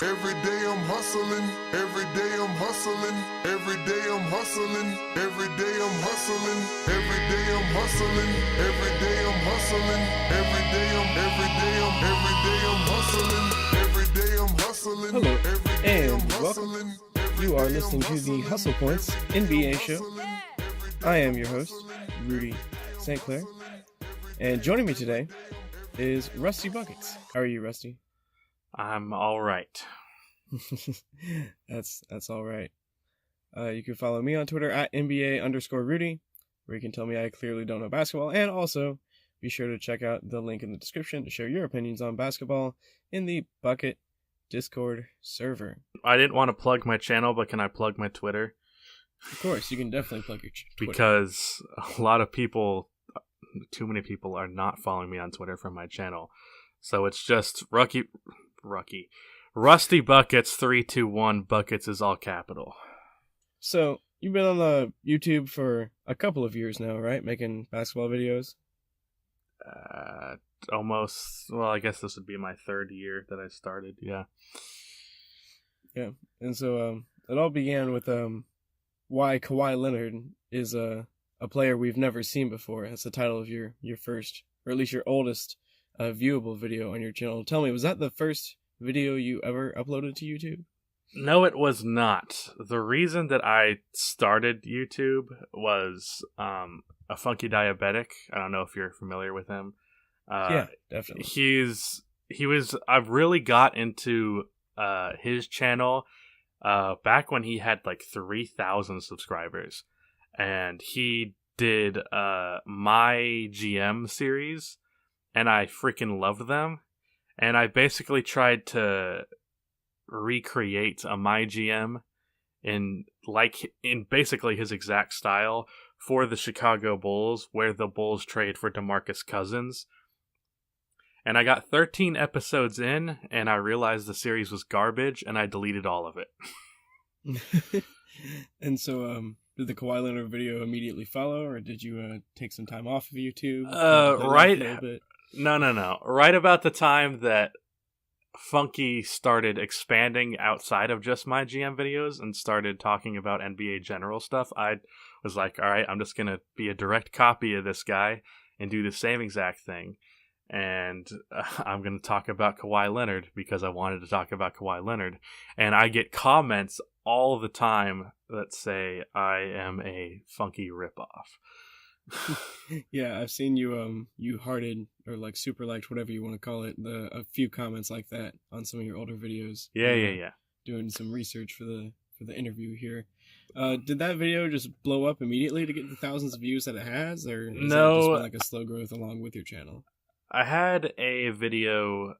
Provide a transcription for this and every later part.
Every day I'm hustling, every day I'm hustling, every day I'm hustling, every day I'm hustling, every day I'm hustling, every day I'm hustling, every day I'm hustling, every day I'm hustling. Hello, every day and I'm welcome. hustling, every You are day listening I'm to the hustling, Hustle Points NBA show. I am your host, Rudy St. Clair, and joining me today is Rusty Buckets. How are you, Rusty? I'm all right. That's all right. You can follow me on Twitter at NBA_Rudy, where you can tell me I clearly don't know basketball, and also be sure to check out the link in the description to share your opinions on basketball in the Bucket Discord server. I didn't want to plug my channel, but can I plug my Twitter? Of course, you can definitely plug your Twitter. Because a lot of people, too many people, are not following me on Twitter from my channel. So it's just Rusty Buckets 321. Buckets is all capital. So, you've been on the YouTube for a couple of years now, right? Making basketball videos? Almost. Well, I guess this would be my third year that I started. Yeah. Yeah. And so, it all began with why Kawhi Leonard is a player we've never seen before. That's the title of your first, or at least your oldest, viewable video on your channel. Tell me, was that the first video you ever uploaded to YouTube? No, it was not. The reason that I started YouTube was A Funky Diabetic. I don't know if you're familiar with him. Yeah, definitely. I've really got into his channel back when he had like 3,000 subscribers. And he did My GM series, and I freaking loved them. And I basically tried to recreate a My GM in basically his exact style for the Chicago Bulls, where the Bulls trade for DeMarcus Cousins. And I got 13 episodes in, and I realized the series was garbage, and I deleted all of it. And so, did the Kawhi Leonard video immediately follow, or did you take some time off of YouTube? Right. No. Right about the time that Funky started expanding outside of just My GM videos and started talking about NBA general stuff, I was like, all right, I'm just going to be a direct copy of this guy and do the same exact thing. And I'm going to talk about Kawhi Leonard because I wanted to talk about Kawhi Leonard. And I get comments all the time that say I am a Funky ripoff. Yeah, I've seen you hearted or like super liked, whatever you want to call it, a few comments like that on some of your older videos. Yeah. Doing some research for the interview here. Did that video just blow up immediately to get the thousands of views that it has, or has that just been like a slow growth along with your channel? I had a video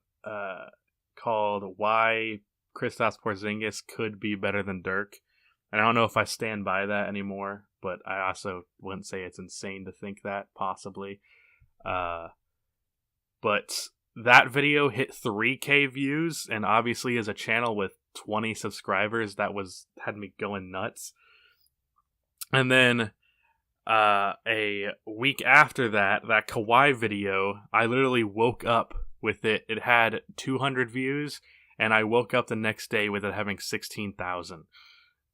called "Why Kristaps Porzingis Could Be Better Than Dirk," and I don't know if I stand by that anymore. But I also wouldn't say it's insane to think that, possibly. But that video hit 3K views, and obviously as a channel with 20 subscribers, that had me going nuts. And then a week after that Kawhi video, I literally woke up with it. It had 200 views, and I woke up the next day with it having 16,000.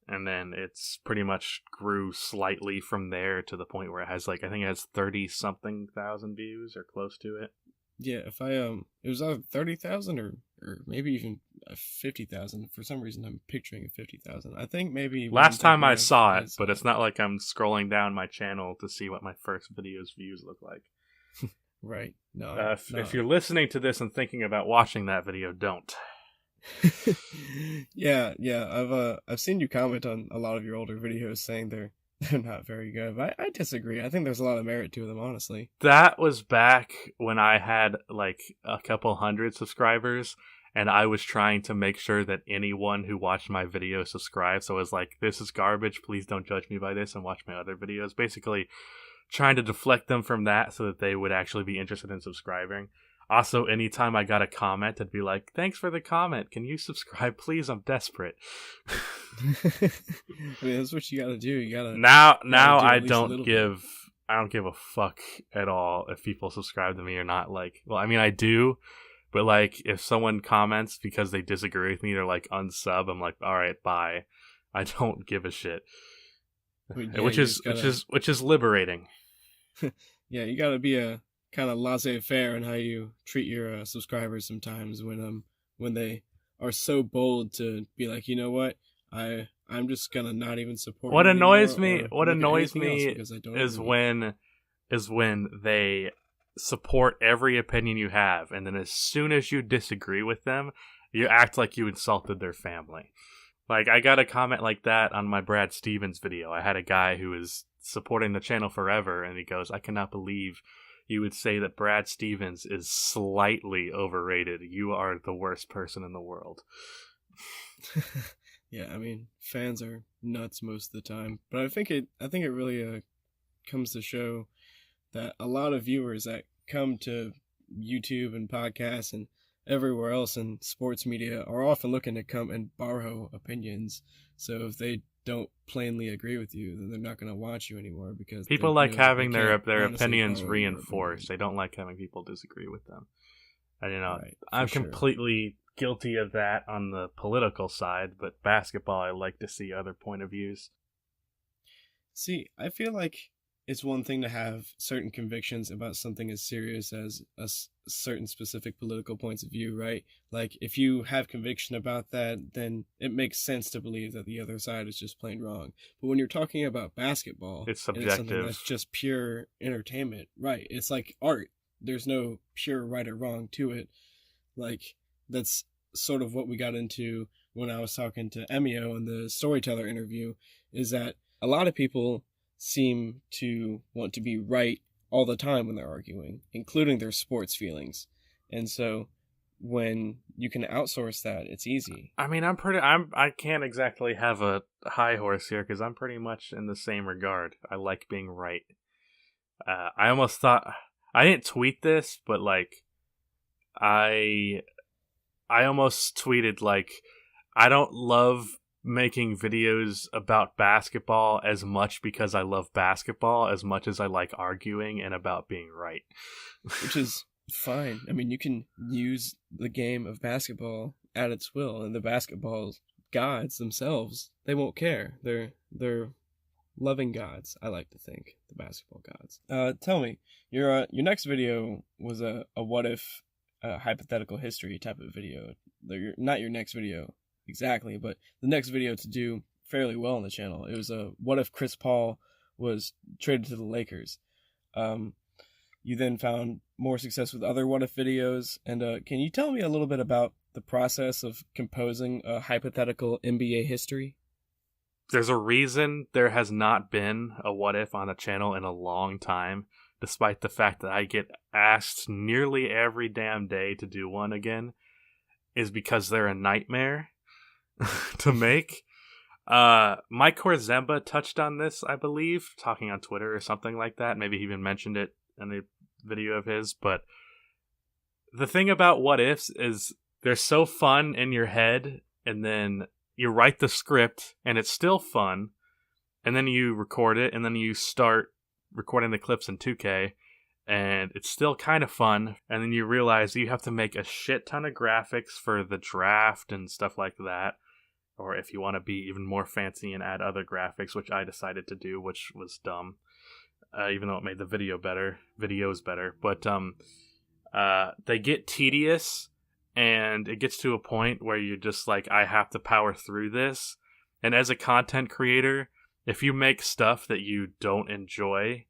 And then it's pretty much grew slightly from there to the point where it has I think it has 30-something thousand views or close to it. Yeah, if it was either 30,000 or maybe even 50,000. For some reason, I'm picturing 50,000. I think maybe last time I saw it, but it's not like I'm scrolling down my channel to see what my first video's views look like. Right. No. If you're listening to this and thinking about watching that video, don't. Yeah. I've seen you comment on a lot of your older videos saying they're not very good, but I disagree. I think there's a lot of merit to them, honestly. That was back when I had like a couple hundred subscribers, and I was trying to make sure that anyone who watched my video subscribed. So I was like, this is garbage, please don't judge me by this and watch my other videos. Basically trying to deflect them from that so that they would actually be interested in subscribing. Also, anytime I got a comment, I'd be like, thanks for the comment. Can you subscribe, please? I'm desperate. I mean, that's what you gotta do. You gotta Now I don't give a fuck at all if people subscribe to me or not. Like, well, I mean, I do, But like, if someone comments because they disagree with me, they're like unsub. I'm like, all right, bye. I don't give a shit. Yeah, which is liberating. Yeah, you gotta be a kind of laissez-faire in how you treat your subscribers sometimes when they are so bold to be like, you know what, I'm just gonna not even support. What you annoys anymore, me, or what look at annoys anything else me because I don't is agree. when they support every opinion you have, and then as soon as you disagree with them, you act like you insulted their family. Like, I got a comment like that on my Brad Stevens video. I had a guy who was supporting the channel forever, and he goes, I cannot believe you would say that Brad Stevens is slightly overrated. You are the worst person in the world. Yeah, I mean, fans are nuts most of the time, but I think it really comes to show that a lot of viewers that come to YouTube and podcasts and everywhere else in sports media are often looking to come and borrow opinions. So if they don't plainly agree with you, then they're not going to watch you anymore, because people they like know that having they their can't honestly opinions borrow your reinforced. opinion. They don't like having people disagree with them. And Right, for I'm sure. completely guilty of that on the political side, but basketball, I like to see other point of views. See, I feel like it's one thing to have certain convictions about something as serious as certain specific political points of view, right? Like, if you have conviction about that, then it makes sense to believe that the other side is just plain wrong. But when you're talking about basketball, It's and it's something subjective. that's just pure entertainment, right? It's like art. There's no pure right or wrong to it. Like, that's sort of what we got into when I was talking to Emio in the Storyteller interview, is that a lot of people seem to want to be right all the time when they're arguing, including their sports feelings. And so when you can outsource that, it's easy. I mean, I can't exactly have a high horse here because I'm pretty much in the same regard. I like being right. I almost thought, I didn't tweet this, but like, I almost tweeted like, I don't love making videos about basketball as much because I love basketball as much as I like arguing and about being right. Which is fine. I mean, you can use the game of basketball at its will, and the basketball gods themselves, they won't care. They're loving gods, I like to think, the basketball gods. Tell me, your next video was a what if hypothetical history type of video. Not your next video exactly, but the next video to do fairly well on the channel. It was a what if Chris Paul was traded to the Lakers. You then found more success with other what if videos, and can you tell me a little bit about the process of composing a hypothetical NBA history? There's a reason there has not been a what if on the channel in a long time, despite the fact that I get asked nearly every damn day to do one again, is because they're a nightmare to make. Mike Korzemba touched on this, I believe, talking on Twitter or something like that. Maybe he even mentioned it in a video of his. But the thing about what ifs is they're so fun in your head, and then you write the script and it's still fun, and then you record it, and then you start recording the clips in 2K, and it's still kind of fun, and then you realize you have to make a shit ton of graphics for the draft and stuff like that. Or if you want to be even more fancy and add other graphics, which I decided to do, which was dumb, even though it made the videos better. But they get tedious, and it gets to a point where you're just like, I have to power through this. And as a content creator, if you make stuff that you don't enjoy,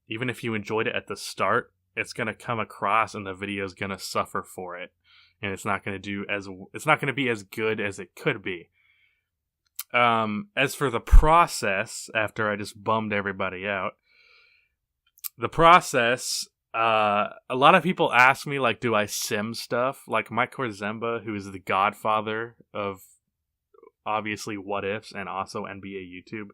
even if you enjoyed it at the start, it's going to come across and the video is going to suffer for it. And it's not going to be as good as it could be. As for the process, after I just bummed everybody out, the process, a lot of people ask me, like, do I sim stuff? Like Mike Korzemba, who is the godfather of obviously what ifs and also NBA YouTube.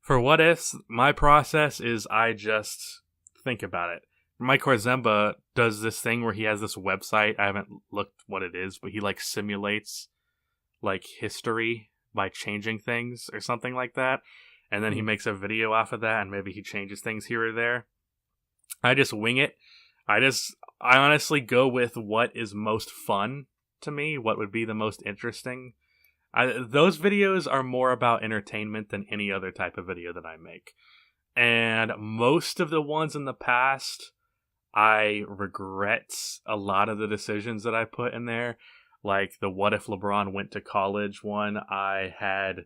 For what ifs, my process is I just think about it. Mike Korzemba does this thing where he has this website. I haven't looked what it is, but he like simulates like history by changing things or something like that. And then he makes a video off of that, and maybe he changes things here or there. I just wing it. I honestly go with what is most fun to me, what would be the most interesting. Those videos are more about entertainment than any other type of video that I make. And most of the ones in the past, I regret a lot of the decisions that I put in there. Like the What If LeBron Went to College one, I had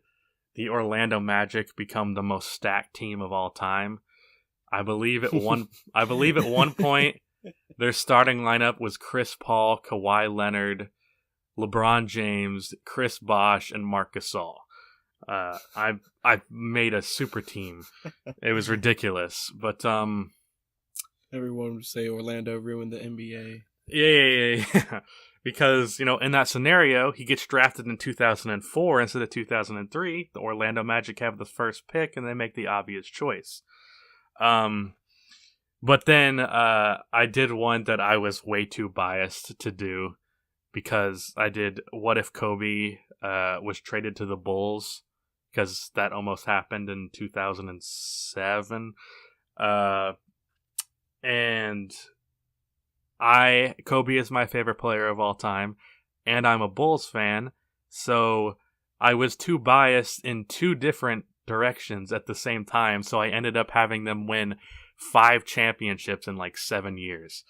the Orlando Magic become the most stacked team of all time. I believe at one point their starting lineup was Chris Paul, Kawhi Leonard, LeBron James, Chris Bosh, and Marc Gasol. I made a super team. It was ridiculous, but everyone would say Orlando ruined the NBA. Yeah. Because, in that scenario, he gets drafted in 2004 instead of 2003. The Orlando Magic have the first pick, and they make the obvious choice. But then I did one that I was way too biased to do, because I did What If Kobe was traded to the Bulls, because that almost happened in 2007. And Kobe is my favorite player of all time, and I'm a Bulls fan, so I was too biased in two different directions at the same time, so I ended up having them win 5 championships in like 7 years.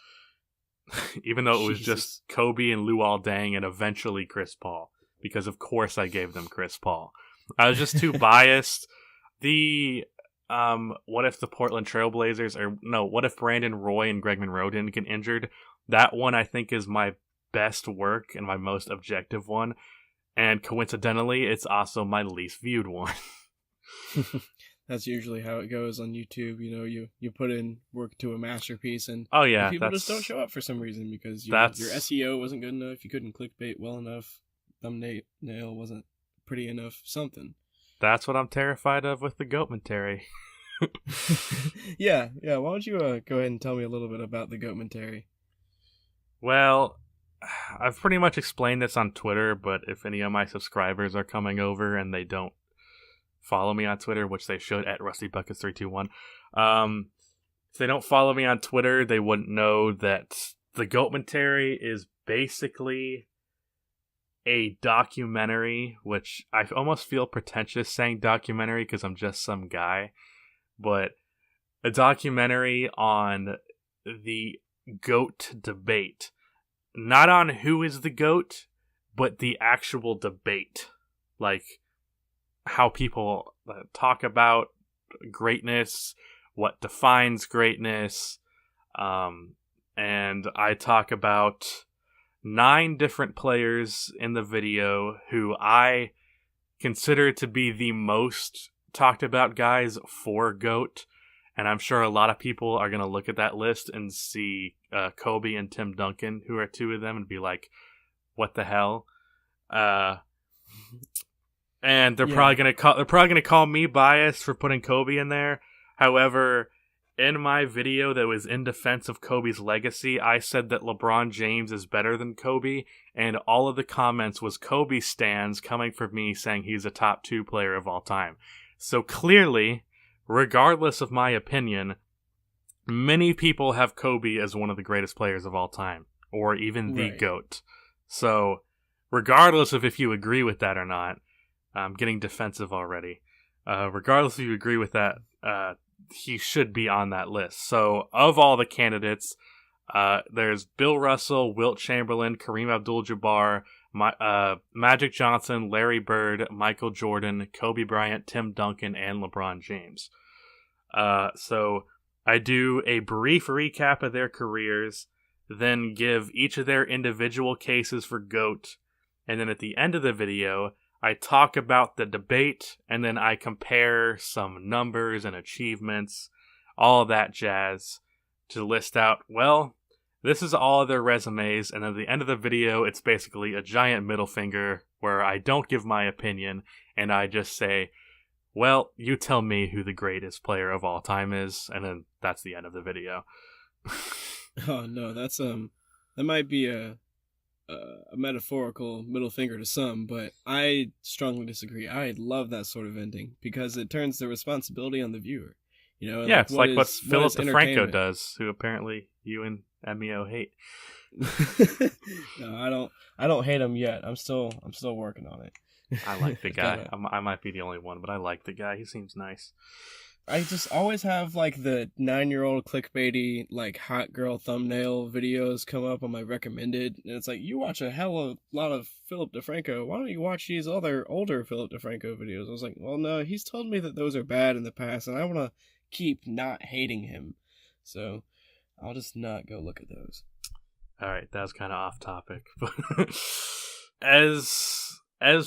Even though it was just Kobe and Luol Deng and eventually Chris Paul, because of course I gave them Chris Paul. I was just too biased. What if the Portland Trailblazers, what if Brandon Roy and Greg Monroe didn't get injured? That one I think is my best work and my most objective one. And coincidentally, it's also my least viewed one. That's usually how it goes on YouTube. You put in work to a masterpiece, and people just don't show up for some reason because your SEO wasn't good enough, you couldn't clickbait well enough, thumbnail wasn't pretty enough, something. That's what I'm terrified of with the Goatmentary. Yeah. Why don't you go ahead and tell me a little bit about the Goatmentary? Well, I've pretty much explained this on Twitter, but if any of my subscribers are coming over and they don't follow me on Twitter, which they should at RustyBuckets321, if they don't follow me on Twitter, they wouldn't know that the Goatmentary is basically a documentary, which I almost feel pretentious saying documentary because I'm just some guy, but a documentary on the GOAT debate. Not on who is the GOAT, but the actual debate. Like, how people talk about greatness, what defines greatness, and I talk about 9 different players in the video who I consider to be the most talked about guys for GOAT. And I'm sure a lot of people are going to look at that list and see Kobe and Tim Duncan, who are 2 of them, and be like, what the hell? And they're probably going to call me biased for putting Kobe in there. However, in my video that was in defense of Kobe's legacy, I said that LeBron James is better than Kobe, and all of the comments was Kobe stans coming from me saying he's a top 2 player of all time. So clearly, regardless of my opinion, many people have Kobe as one of the greatest players of all time, or even the GOAT. So, regardless of if you agree with that or not, I'm getting defensive already. Regardless if you agree with that, he should be on that list. So, of all the candidates, there's Bill Russell, Wilt Chamberlain, Kareem Abdul-Jabbar, Magic Johnson, Larry Bird, Michael Jordan, Kobe Bryant, Tim Duncan, and LeBron James. So I do a brief recap of their careers, then give each of their individual cases for GOAT, and then at the end of the video, I talk about the debate, and then I compare some numbers and achievements, all that jazz, to list out, well, this is all of their resumes, and at the end of the video, it's basically a giant middle finger where I don't give my opinion, and I just say, well, you tell me who the greatest player of all time is, and then that's the end of the video. Oh, no, that's, that might be a metaphorical middle finger to some, but I strongly disagree. I love that sort of ending, because it turns the responsibility on the viewer. You know, and Yeah, it's like what is Philip DeFranco entertainment? does, who apparently you and MEO hate. No, I don't hate him yet. I'm still working on it. I like the guy. Gotta, I might be the only one, but I like the guy. He seems nice. I just always have like the 9-year-old clickbaity like hot girl thumbnail videos come up on my recommended, and it's like, you watch a hell of a lot of Philip DeFranco. Why don't you watch these other older Philip DeFranco videos? I was like, well, no, he's told me that those are bad in the past, and I want to keep not hating him, so I'll just not go look at those. All right, that was kind of off topic, but as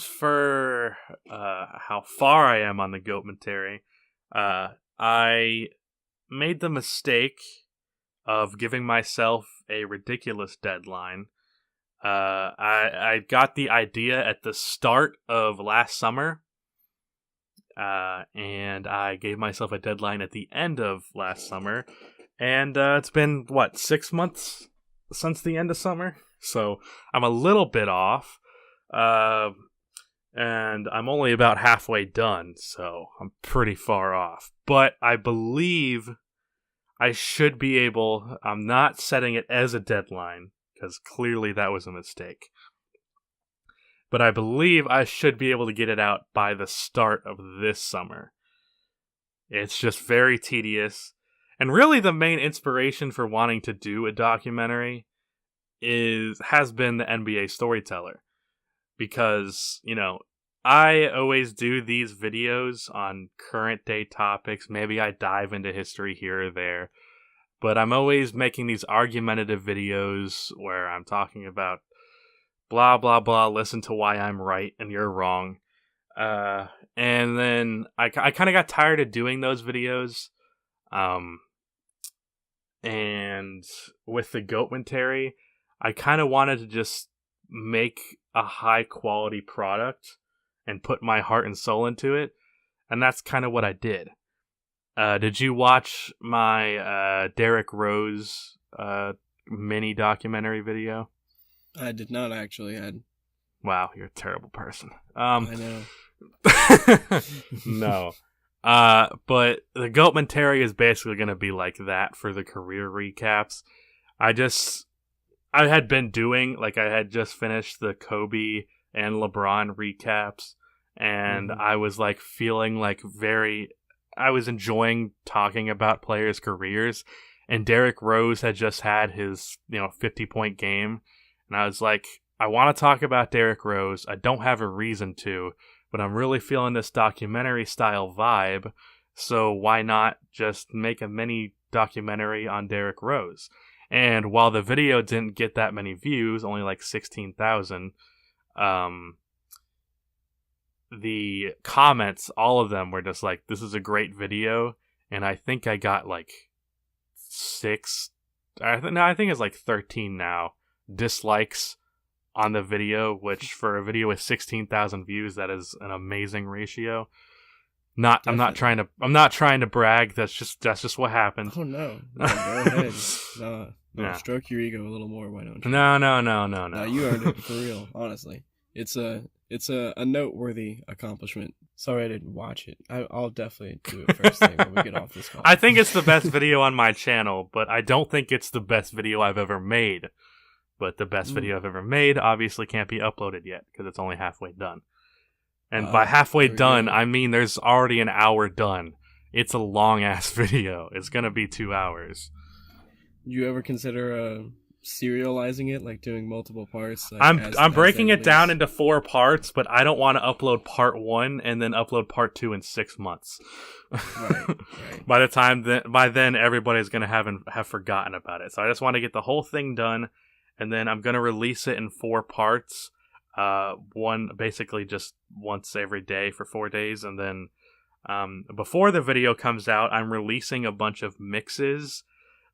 for how far I am on the Goatmentary, I made the mistake of giving myself a ridiculous deadline. I got the idea at the start of last summer, and I gave myself a deadline at the end of last summer, and it's been, 6 months since the end of summer? So I'm a little bit off, and I'm only about halfway done, so I'm pretty far off. But I believe I should be able... I'm not setting it as a deadline, because clearly that was a mistake. But I believe I should be able to get it out by the start of this summer. It's just very tedious. And really the main inspiration for wanting to do a documentary has been the NBA Storyteller. Because, I always do these videos on current day topics. Maybe I dive into history here or there. But I'm always making these argumentative videos where I'm talking about blah, blah, blah, listen to why I'm right and you're wrong. And then I kind of got tired of doing those videos. And with the Goatmentary, I kind of wanted to just make a high quality product and put my heart and soul into it, and that's kind of what I did. Did you watch my Derrick Rose mini documentary video? I did not actually. Wow, you're a terrible person. I know. No. But the Goatmentary is basically going to be like that for the career recaps. I had been doing, I had just finished the Kobe and LeBron recaps, and I was feeling I was enjoying talking about players' careers, and Derrick Rose had just had his 50-point game, and I was like, I want to talk about Derrick Rose. I don't have a reason to, but I'm really feeling this documentary style vibe, so why not just make a mini documentary on Derrick Rose? And while the video didn't get that many views, only 16,000, the comments, all of them were just this is a great video. And I think I got 6, I think it's 13 now, dislikes on the video, which for a video with 16,000 views, that is an amazing ratio. I'm not trying to brag. That's just what happened. Oh no. Go ahead. No, stroke your ego a little more. Why don't you? No. No, you earned it for real. Honestly, it's a noteworthy accomplishment. Sorry I didn't watch it. I'll definitely do it first thing when we get off this call. I think it's the best video on my channel, but I don't think it's the best video I've ever made. But the best video I've ever made obviously can't be uploaded yet because it's only halfway done. And by halfway done, I mean there's already an hour done. It's a long-ass video. It's going to be 2 hours. You ever consider serializing it, doing multiple parts? I'm breaking it down into 4 parts, but I don't want to upload part 1 and then upload part 2 in 6 months. Right. By then, everybody's going to have forgotten about it. So I just want to get the whole thing done, and then I'm going to release it in 4 parts. One basically just once every day for 4 days, and then before the video comes out, I'm releasing a bunch of mixes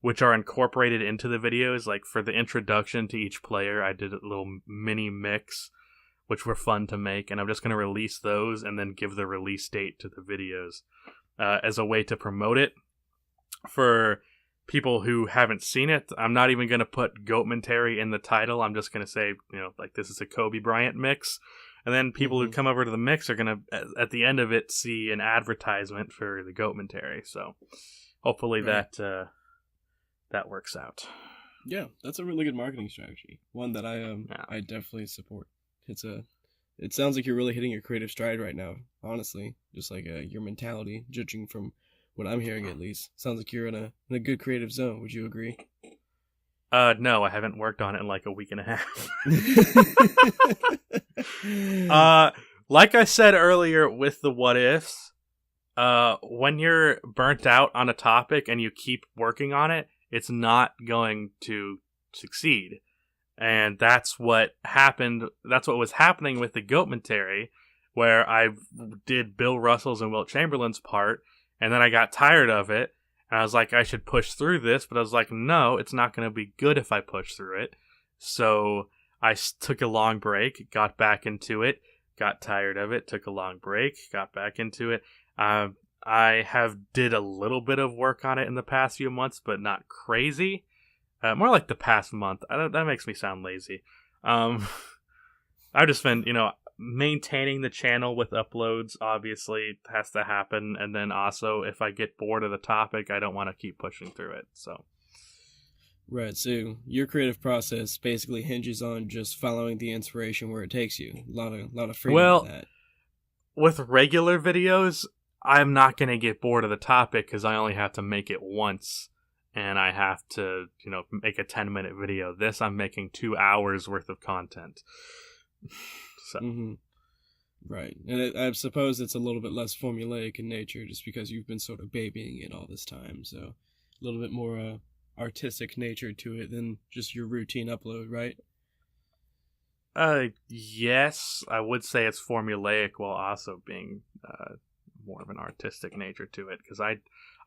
which are incorporated into the videos. For the introduction to each player, I did a little mini mix which were fun to make, and I'm just going to release those and then give the release date to the videos as a way to promote it for people who haven't seen it. I'm not even going to put Goatmentary in the title. I'm just going to say, this is a Kobe Bryant mix. And then people who come over to the mix are going to, at the end of it, see an advertisement for the Goatmentary. So hopefully that works out. Yeah, that's a really good marketing strategy. One that I definitely support. It sounds like you're really hitting your creative stride right now, honestly. Just like your mentality, judging from what I'm hearing at least. Sounds like you're in a good creative zone. Would you agree? No, I haven't worked on it in like a week and a half. Like I said earlier with the what ifs, when you're burnt out on a topic and you keep working on it, it's not going to succeed. And that's what happened. That's what was happening with the Goatmentary, where I did Bill Russell's and Wilt Chamberlain's part, and then I got tired of it. And I was like, I should push through this, but I was like, no, it's not going to be good if I push through it. So I took a long break, got back into it, got tired of it, took a long break, got back into it. I have did a little bit of work on it in the past few months, but not crazy. More like the past month. That makes me sound lazy. I've just been, maintaining the channel with uploads. Obviously has to happen, and then also if I get bored of the topic, I don't want to keep pushing through it. So right, so your creative process basically hinges on just following the inspiration where it takes you. A lot of freedom in that. With regular videos, I'm not going to get bored of the topic because I only have to make it once, and I have to make a 10-minute video. This I'm making 2 hours worth of content. So. Right, and I suppose it's a little bit less formulaic in nature just because you've been sort of babying it all this time, so a little bit more artistic nature to it than just your routine upload, right? Yes, I would say it's formulaic while also being more of an artistic nature to it, because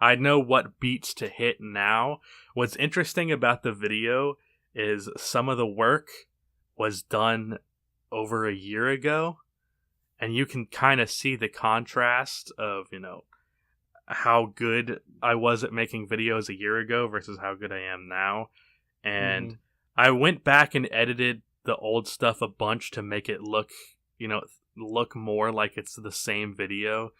I know what beats to hit now. What's interesting about the video is some of the work was done over a year ago, and you can kind of see the contrast of how good I was at making videos a year ago versus how good I am now. And I went back and edited the old stuff a bunch to make it look more like it's the same video,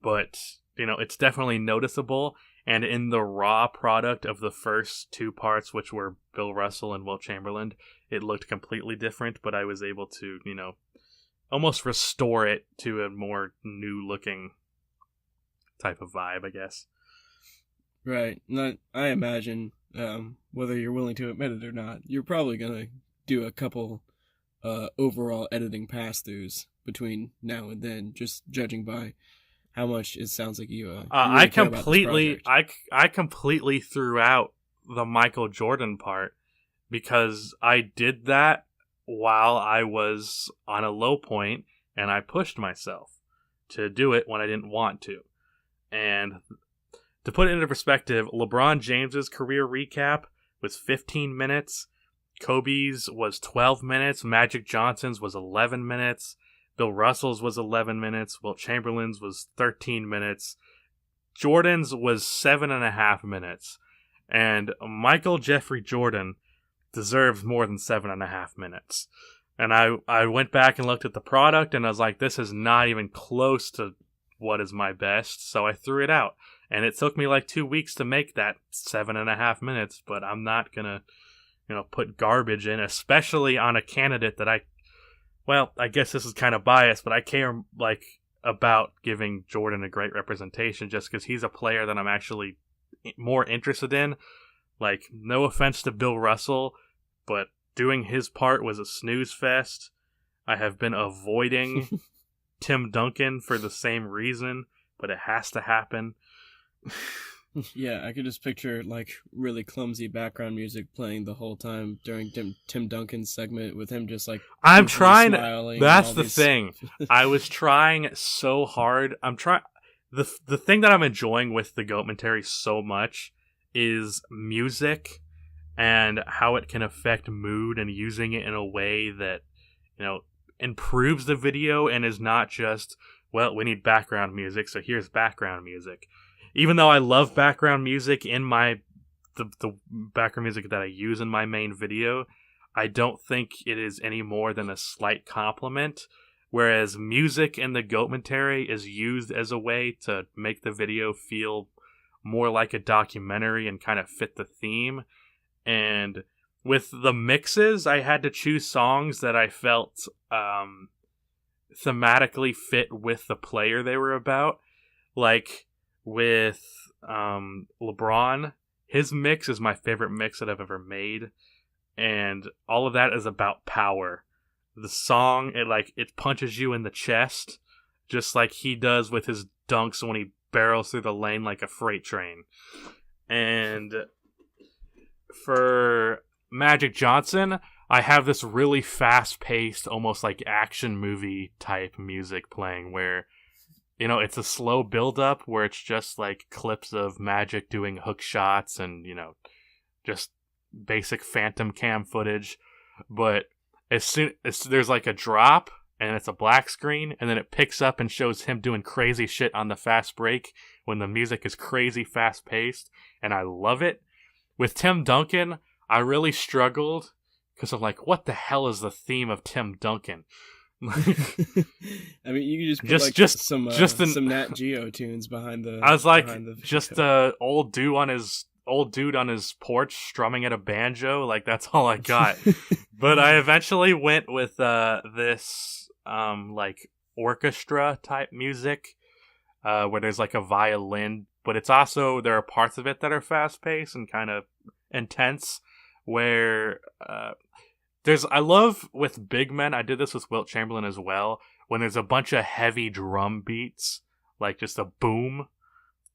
but it's definitely noticeable. And in the raw product of the first 2 parts, which were Bill Russell and Wilt Chamberlain, it looked completely different, but I was able to, almost restore it to a more new-looking type of vibe, I guess. Right. I imagine, whether you're willing to admit it or not, you're probably going to do a couple overall editing pass-throughs between now and then, just judging by how much it sounds like you really I care about this project. I completely threw out the Michael Jordan part because I did that while I was on a low point, and I pushed myself to do it when I didn't want to. And to put it into perspective, LeBron James's career recap was 15 minutes, Kobe's was 12 minutes, Magic Johnson's was 11 minutes, Bill Russell's was 11 minutes, Wilt Chamberlain's was 13 minutes, Jordan's was 7.5 minutes, and Michael Jeffrey Jordan deserves more than 7.5 minutes. And I went back and looked at the product, and I was like, this is not even close to what is my best, so I threw it out. And it took me like 2 weeks to make that 7.5 minutes, but I'm not gonna, put garbage in, especially on a candidate that I guess this is kind of biased, but I care, about giving Jordan a great representation just because he's a player that I'm actually more interested in. No offense to Bill Russell, but doing his part was a snooze fest. I have been avoiding Tim Duncan for the same reason, but it has to happen. Yeah, I could just picture really clumsy background music playing the whole time during Tim Duncan's segment with him just I'm trying. That's the thing. I was trying so hard. I'm trying. The thing that I'm enjoying with the Goatmentary so much is music and how it can affect mood, and using it in a way that improves the video and is not just, we need background music, so here's background music. Even though I love background music in the background music that I use in my main video, I don't think it is any more than a slight compliment whereas music in the documentary is used as a way to make the video feel more like a documentary and kind of fit the theme. And with the mixes, I had to choose songs that I felt thematically fit with the player they were about. Like with LeBron, his mix is my favorite mix that I've ever made, and all of that is about power. The song, it punches you in the chest, just like he does with his dunks when he barrels through the lane like a freight train. And for Magic Johnson, I have this really fast-paced, almost like action movie type music playing where, you know, it's a slow build-up where it's just like clips of Magic doing hook shots and, you know, just basic phantom cam footage. But as soon as there's like a drop and it's a black screen, and then it picks up and shows him doing crazy shit on the fast break when the music is crazy fast-paced, and I love it. With Tim Duncan, I really struggled because I'm like, what the hell is the theme of Tim Duncan? I mean, you can just put some Nat Geo tunes behind the. I was like, just the old dude on his porch strumming at a banjo. Like, that's all I got. But I eventually went with this like orchestra type music, where there's like a violin, but it's also, there are parts of it that are fast paced and kind of intense. Where I love with big men, I did this with Wilt Chamberlain as well, when there's a bunch of heavy drum beats, like just a boom,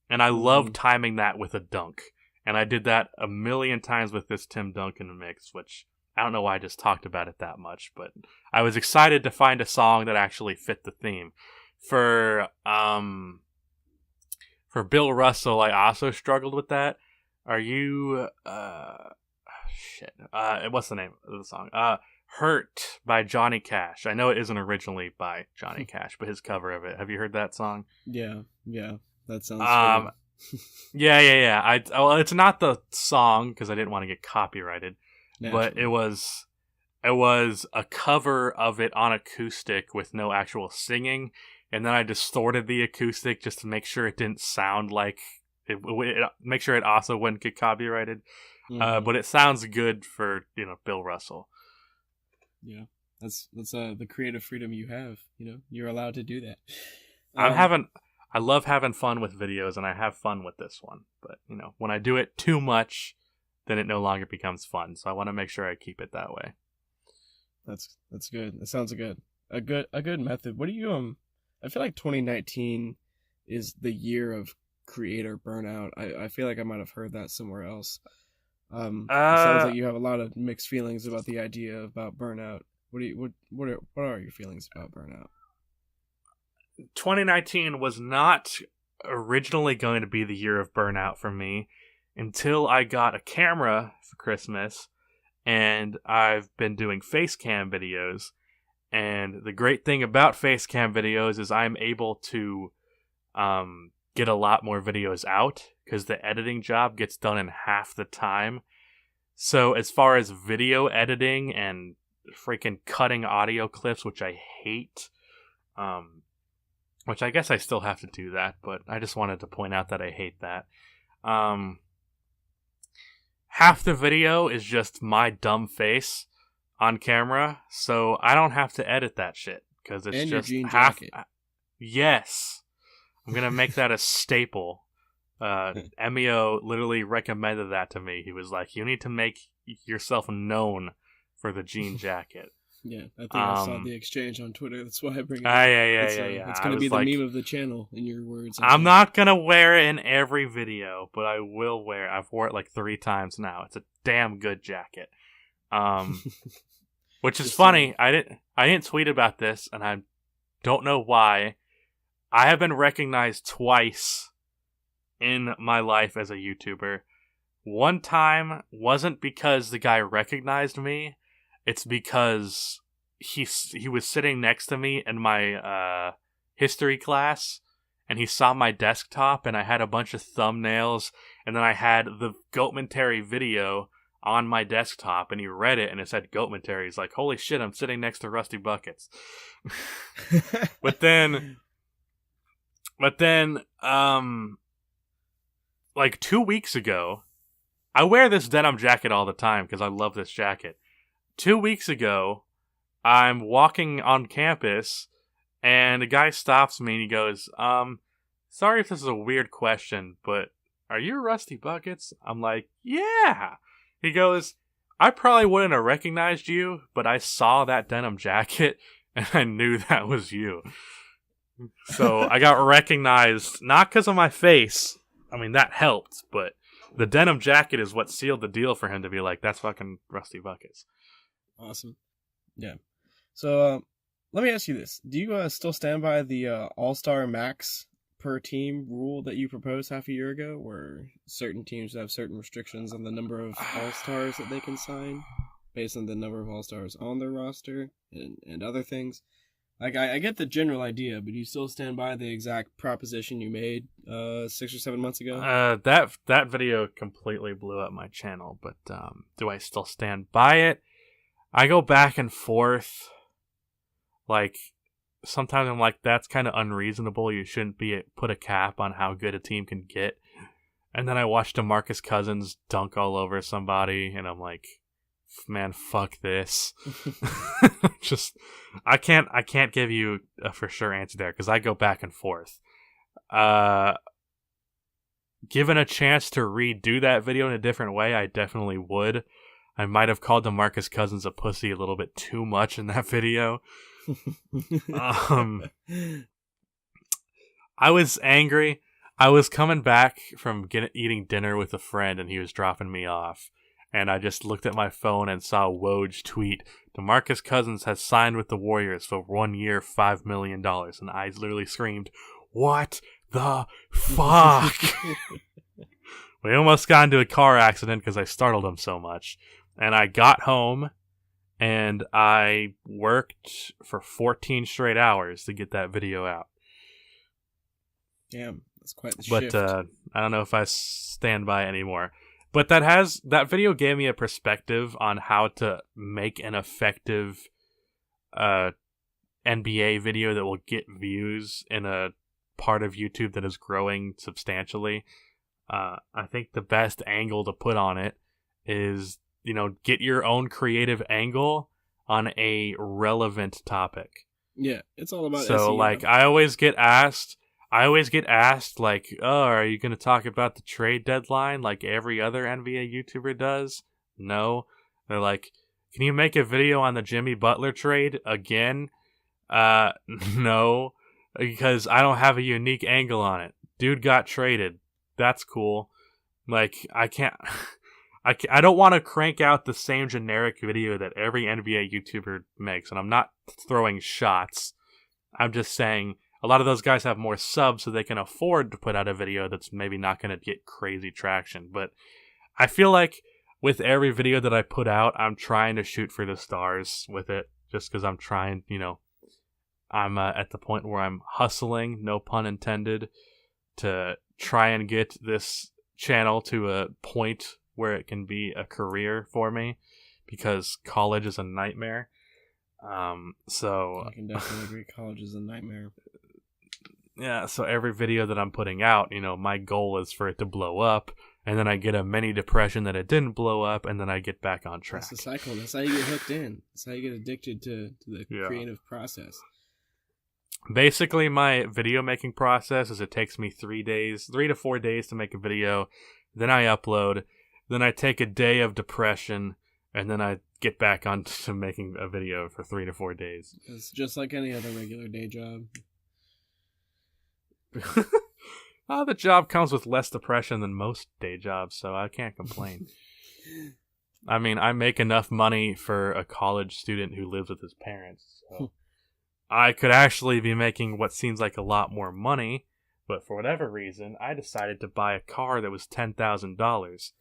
and I love timing that with a dunk. And I did that a million times with this Tim Duncan mix, which I don't know why I just talked about it that much, but I was excited to find a song that actually fit the theme. For Bill Russell, I also struggled with that. Are you what's the name of the song? Hurt by Johnny Cash. I know it isn't originally by Johnny Cash, but his cover of it. Have you heard that song? Yeah, that sounds yeah. Well, it's not the song because I didn't want to get copyrighted, but it was a cover of it on acoustic with no actual singing, and then I distorted the acoustic just to make sure it didn't sound like make sure it also wouldn't get copyrighted. But it sounds good for, you know, Bill Russell. Yeah, that's the creative freedom you have. You know, you're allowed to do that. I love having fun with videos, and I have fun with this one. But, you know, when I do it too much, then it no longer becomes fun. So I want to make sure I keep it that way. That's good. That sounds good. A good method. What do you I feel like 2019 is the year of creator burnout. I feel like I might have heard that somewhere else. It sounds like you have a lot of mixed feelings about the idea about burnout. What are your feelings about burnout? 2019 was not originally going to be the year of burnout for me until I got a camera for Christmas, and I've been doing face cam videos. And the great thing about face cam videos is I'm able to get a lot more videos out because the editing job gets done in half the time. So as far as video editing and freaking cutting audio clips, which I hate, which I guess I still have to do that, but I just wanted to point out that I hate that. Half the video is just my dumb face on camera, so I don't have to edit that shit because it's and just your jean half. Jacket. Yes, I'm gonna make that a staple. Emio literally recommended that to me. He was like, "You need to make yourself known for the jean jacket." Yeah, I think I saw the exchange on Twitter. That's why I bring it up. Yeah. It's going to be the meme of the channel, in your words. I'm not going to wear it in every video, but I will wear it. I've worn it like 3 times now. It's a damn good jacket. Which is funny. I didn't tweet about this, and I don't know why. I have been recognized twice in my life as a YouTuber. One time wasn't because the guy recognized me. It's because he was sitting next to me in my history class, and he saw my desktop, and I had a bunch of thumbnails, and then I had the Goatmentary video on my desktop, and he read it, and it said Goatmentary. He's like, holy shit, I'm sitting next to Rusty Buckets. But then, like 2 weeks ago, I wear this denim jacket all the time because I love this jacket. 2 weeks ago, I'm walking on campus, and a guy stops me, and he goes, sorry if this is a weird question, but are you Rusty Buckets? I'm like, yeah. He goes, I probably wouldn't have recognized you, but I saw that denim jacket, and I knew that was you. So I got recognized, not because of my face. I mean, that helped, but the denim jacket is what sealed the deal for him to be like, that's fucking Rusty Buckets. Awesome. Yeah. So, let me ask you this. Do you still stand by the All-Star Max per team rule that you proposed half a year ago, where certain teams have certain restrictions on the number of All-Stars that they can sign based on the number of All-Stars on their roster and other things? Like, I get the general idea, but you still stand by the exact proposition you made 6 or 7 months ago? That video completely blew up my channel, but do I still stand by it? I go back and forth. Like, sometimes I'm like, that's kind of unreasonable. You shouldn't put a cap on how good a team can get. And then I watched DeMarcus Cousins dunk all over somebody, and I'm like, man, fuck this. Just, I can't give you a for sure answer there because I go back and forth. Given a chance to redo that video in a different way, I definitely would. I might have called DeMarcus Cousins a pussy a little bit too much in that video. I was angry. I was coming back from eating dinner with a friend, and he was dropping me off. And I just looked at my phone and saw Woj tweet, DeMarcus Cousins has signed with the Warriors for 1 year, $5 million. And I literally screamed, what the fuck? We almost got into a car accident because I startled him so much. And I got home, and I worked for 14 straight hours to get that video out. Damn, that's quite the shift. But I don't know if I stand by it anymore. But that video gave me a perspective on how to make an effective NBA video that will get views in a part of YouTube that is growing substantially. I think the best angle to put on it is, get your own creative angle on a relevant topic. Yeah, it's all about so SEO. Like, I always get asked, like, oh, are you going to talk about the trade deadline like every other NBA YouTuber does? No. They're like, can you make a video on the Jimmy Butler trade again? No, because I don't have a unique angle on it. Dude got traded. That's cool. Like, I don't want to crank out the same generic video that every NBA YouTuber makes, and I'm not throwing shots. I'm just saying a lot of those guys have more subs, so they can afford to put out a video that's maybe not going to get crazy traction. But I feel like with every video that I put out, I'm trying to shoot for the stars with it, just because I'm trying, I'm at the point where I'm hustling, no pun intended, to try and get this channel to a point where it can be a career for me, because college is a nightmare. So I can definitely agree. College is a nightmare. Yeah, so every video that I'm putting out, my goal is for it to blow up, and then I get a mini depression that it didn't blow up, and then I get back on track. That's the cycle. That's how you get hooked in. That's how you get addicted to the creative process. Basically, my video making process is it takes me 3 to 4 days to make a video. Then I upload. Then I take a day of depression, and then I get back on to making a video for 3 to 4 days. It's just like any other regular day job. The job comes with less depression than most day jobs, so I can't complain. I mean, I make enough money for a college student who lives with his parents, so I could actually be making what seems like a lot more money, but for whatever reason, I decided to buy a car that was $10,000.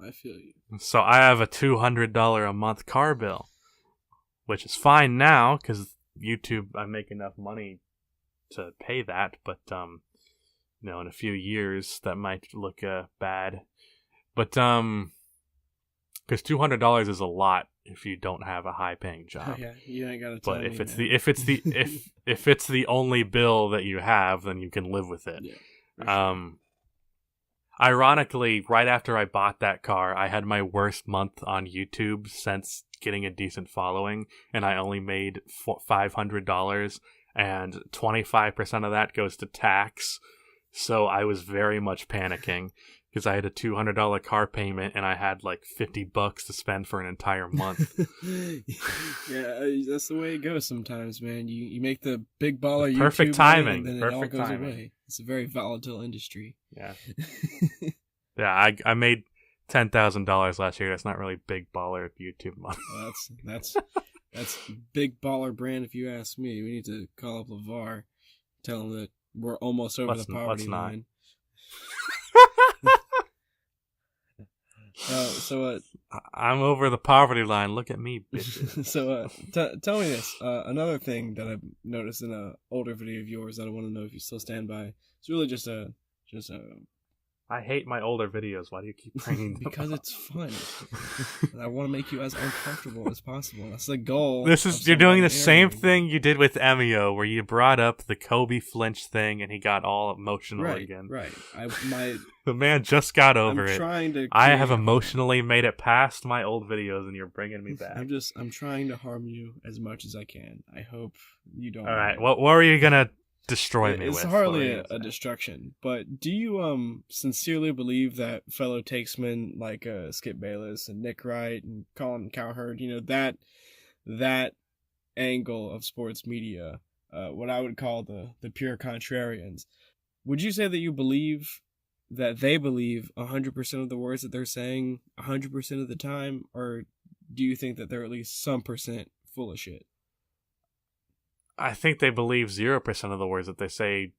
I feel you. So I have a $200 a month car bill, which is fine now, because YouTube, I make enough money to pay that, but in a few years that might look bad. But because $200 is a lot if you don't have a high paying job. Oh, yeah, you ain't gotta tell But me, if it's the only bill that you have, then you can live with it. Yeah, for sure. Ironically, right after I bought that car, I had my worst month on YouTube since getting a decent following, and I only made $500, and 25% of that goes to tax. So I was very much panicking because I had a $200 car payment and I had like $50 to spend for an entire month. Yeah, that's the way it goes sometimes, man. You make the big baller Perfect YouTube timing. money, and then Perfect it all goes timing. away. It's a very volatile industry. Yeah. Yeah, I made $10,000 last year. That's not really big baller YouTube money. Well, that's big baller brand if you ask me. We need to call up LeVar, tell him that we're almost over the poverty line. I'm over the poverty line. Look at me, bitches. So tell me this. Another thing that I've noticed in an older video of yours that I want to know if you still stand by. It's really just a I hate my older videos. Why do you keep bringing them because up? it's fun. And I want to make you as uncomfortable as possible. That's the goal. You're doing the same thing you did with Emio, where you brought up the Kobe flinch thing, and he got all emotional again. Right. The man just got over it. I have emotionally made it past my old videos, and you're bringing me back. I'm trying to harm you as much as I can. I hope you don't. All right. What were you gonna destroy me with? It's hardly a destruction, but do you sincerely believe that fellow takesmen like Skip Bayless and Nick Wright and Colin Cowherd, that angle of sports media, what I would call the pure contrarians, would you say that you believe that they believe 100% of the words that they're saying 100% of the time, or do you think that they're at least some percent full of shit? I think they believe 0% of the words that they say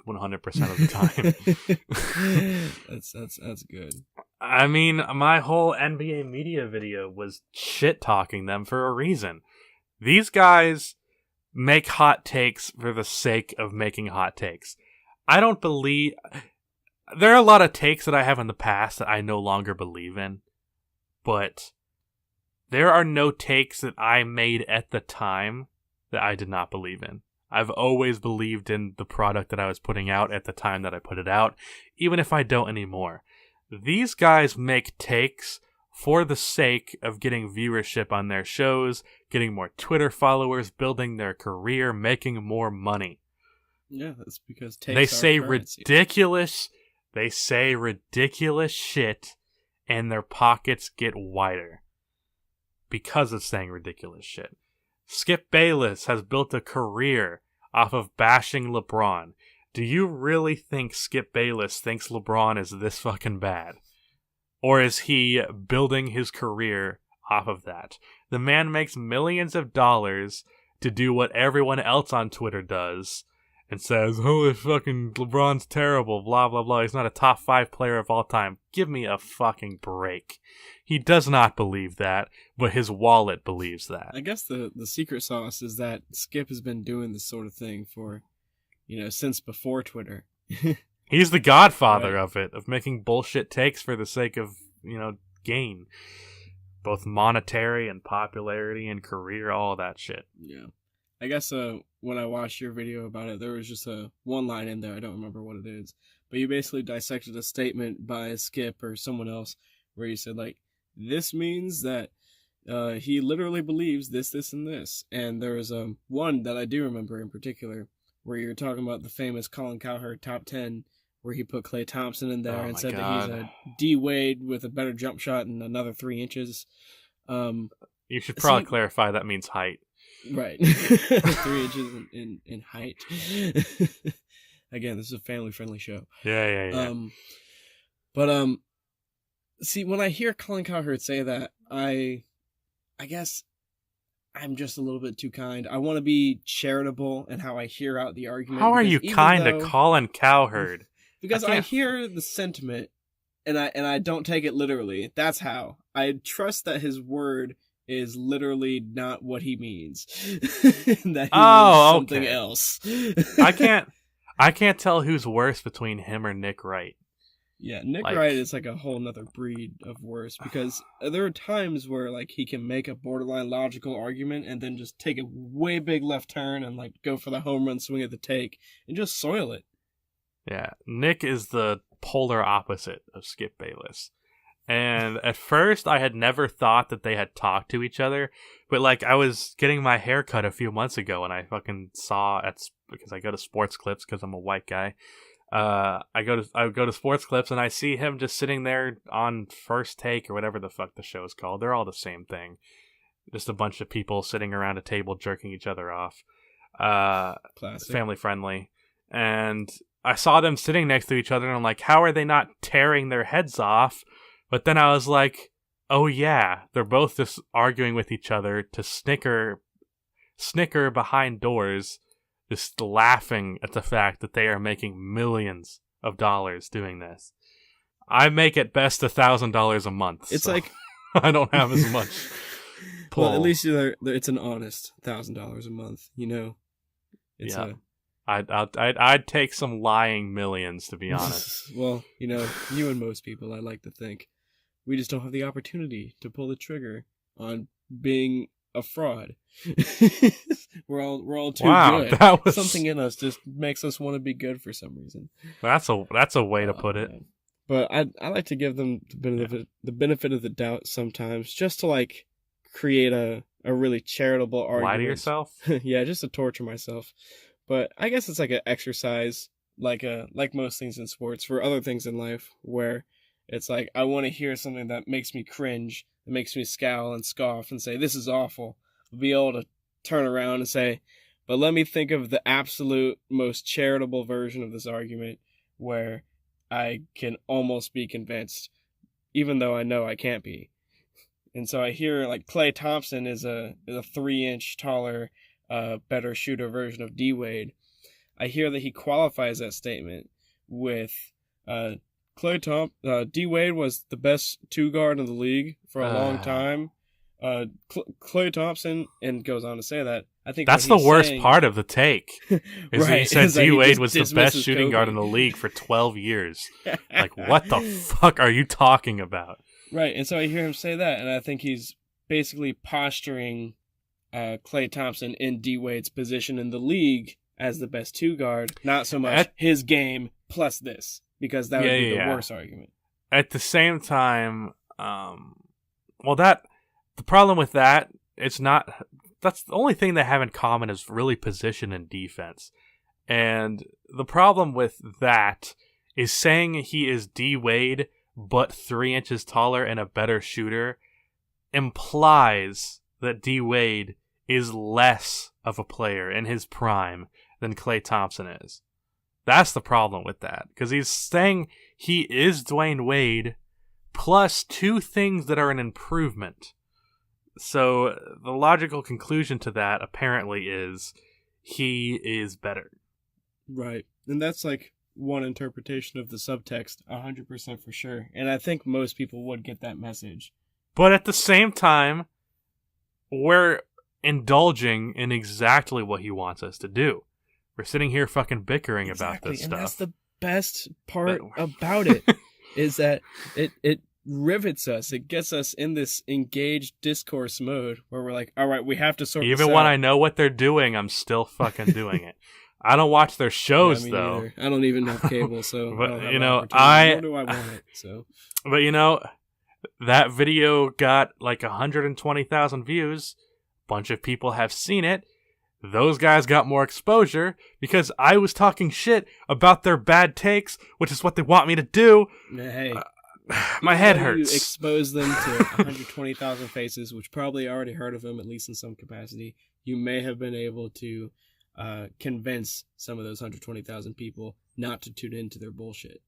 100% of the time. That's good. I mean, my whole NBA media video was shit talking them for a reason. These guys make hot takes for the sake of making hot takes. I don't believe... There are a lot of takes that I have in the past that I no longer believe in, but there are no takes that I made at the time that I did not believe in. I've always believed in the product that I was putting out at the time that I put it out, even if I don't anymore. These guys make takes for the sake of getting viewership on their shows, getting more Twitter followers, building their career, making more money. Yeah, that's because takes they say ridiculous shit, and their pockets get wider because of saying ridiculous shit. Skip Bayless has built a career off of bashing LeBron. Do you really think Skip Bayless thinks LeBron is this fucking bad? Or is he building his career off of that? The man makes millions of dollars to do what everyone else on Twitter does and says, oh, fucking LeBron's terrible, blah, blah, blah. He's not a top 5 player of all time. Give me a fucking break. He does not believe that, but his wallet believes that. I guess the secret sauce is that Skip has been doing this sort of thing for, since before Twitter. He's the godfather of it, of making bullshit takes for the sake of, gain. Both monetary and popularity and career, all that shit. Yeah. I guess when I watched your video about it, there was just one line in there. I don't remember what it is. But you basically dissected a statement by Skip or someone else where you said, this means that he literally believes this, and this. And there was one that I do remember in particular where you're talking about the famous Colin Cowherd top 10 where he put Klay Thompson in there and said that he's a D-Wade with a better jump shot and another 3 inches. You should probably clarify that means height. Right. 3 inches in height. Again, this is a family-friendly show. Yeah. But see, when I hear Colin Cowherd say that, I guess I'm just a little bit too kind. I want to be charitable in how I hear out the argument. How are you kind to Colin Cowherd? Because I hear the sentiment, and I don't take it literally. That's how. I trust that his word is literally not what he means. That he means something else. I can't tell who's worse between him or Nick Wright. Yeah, Nick Like- Wright is like a whole nother breed of worse, because there are times where like he can make a borderline logical argument and then just take a way big left turn and like go for the home run swing at the take and just soil it. Yeah, Nick is the polar opposite of Skip Bayless. And at first, I had never thought that they had talked to each other. But, like, I was getting my hair cut a few months ago, and I fucking saw, because I go to Sports Clips because I'm a white guy. I go to Sports Clips, and I see him just sitting there on First Take, or whatever the fuck the show is called. They're all the same thing. Just a bunch of people sitting around a table jerking each other off. Classic. Family friendly. And I saw them sitting next to each other, and I'm like, how are they not tearing their heads off? But then I was like, oh yeah, they're both just arguing with each other to snicker behind doors, just laughing at the fact that they are making millions of dollars doing this. I make at best $1,000 a month. It's so like I don't have as much pull. well, at least it's an honest $1,000 a month. You know, it's Yeah. I'd take some lying millions, to be honest. Well, you know, you and most people, I like to think, we just don't have the opportunity to pull the trigger on being a fraud. we're all too good. That was Something in us just makes us want to be good for some reason. That's a way to put it. Man. But I like to give them the benefit of the doubt sometimes, just to like create a really charitable argument. Lie to yourself. Yeah, just to torture myself. But I guess it's like an exercise, like most things in sports, for other things in life, where it's like I want to hear something that makes me cringe, that makes me scowl and scoff and say, this is awful. But be able to turn around and say, but let me think of the absolute most charitable version of this argument where I can almost be convinced, even though I know I can't be. And so I hear like Klay Thompson is a 3-inch taller, better shooter version of D Wade. I hear that he qualifies that statement with D Wade was the best 2-guard in the league for a long time. Klay Thompson, and goes on to say that. I think that's the worst part of the take. Is right, he said D Wade was the best shooting Kobe. guard in the league for 12 years. Like, what the fuck are you talking about? Right, and so I hear him say that, and I think he's basically posturing Klay Thompson in D Wade's position in the league as the best 2-guard, not so much his game plus this, because that would be the worst argument. At the same time, the problem with that, that's the only thing they have in common is really position and defense. And the problem with that is saying he is D Wade, but 3 inches taller and a better shooter, implies that D Wade is less of a player in his prime than Klay Thompson is. That's the problem with that, because he's saying he is Dwayne Wade plus 2 things that are an improvement. So the logical conclusion to that apparently is he is better. Right. And that's like one interpretation of the subtext, 100% for sure. And I think most people would get that message. But at the same time, we're indulging in exactly what he wants us to do. We're sitting here fucking bickering about this stuff. And that's the best part about it, is that it rivets us. It gets us in this engaged discourse mode where we're like, all right, we have to sort this out. Even when I know what they're doing, I'm still fucking doing it. I don't watch their shows, though. Neither. I don't even have cable, so but, I don't have nor do I want it, so. But, that video got like 120,000 views. Bunch of people have seen it. Those guys got more exposure because I was talking shit about their bad takes, which is what they want me to do. Hey, my head hurts. You expose them to 120,000 faces, which probably already heard of them, at least in some capacity. You may have been able to convince some of those 120,000 people not to tune into their bullshit.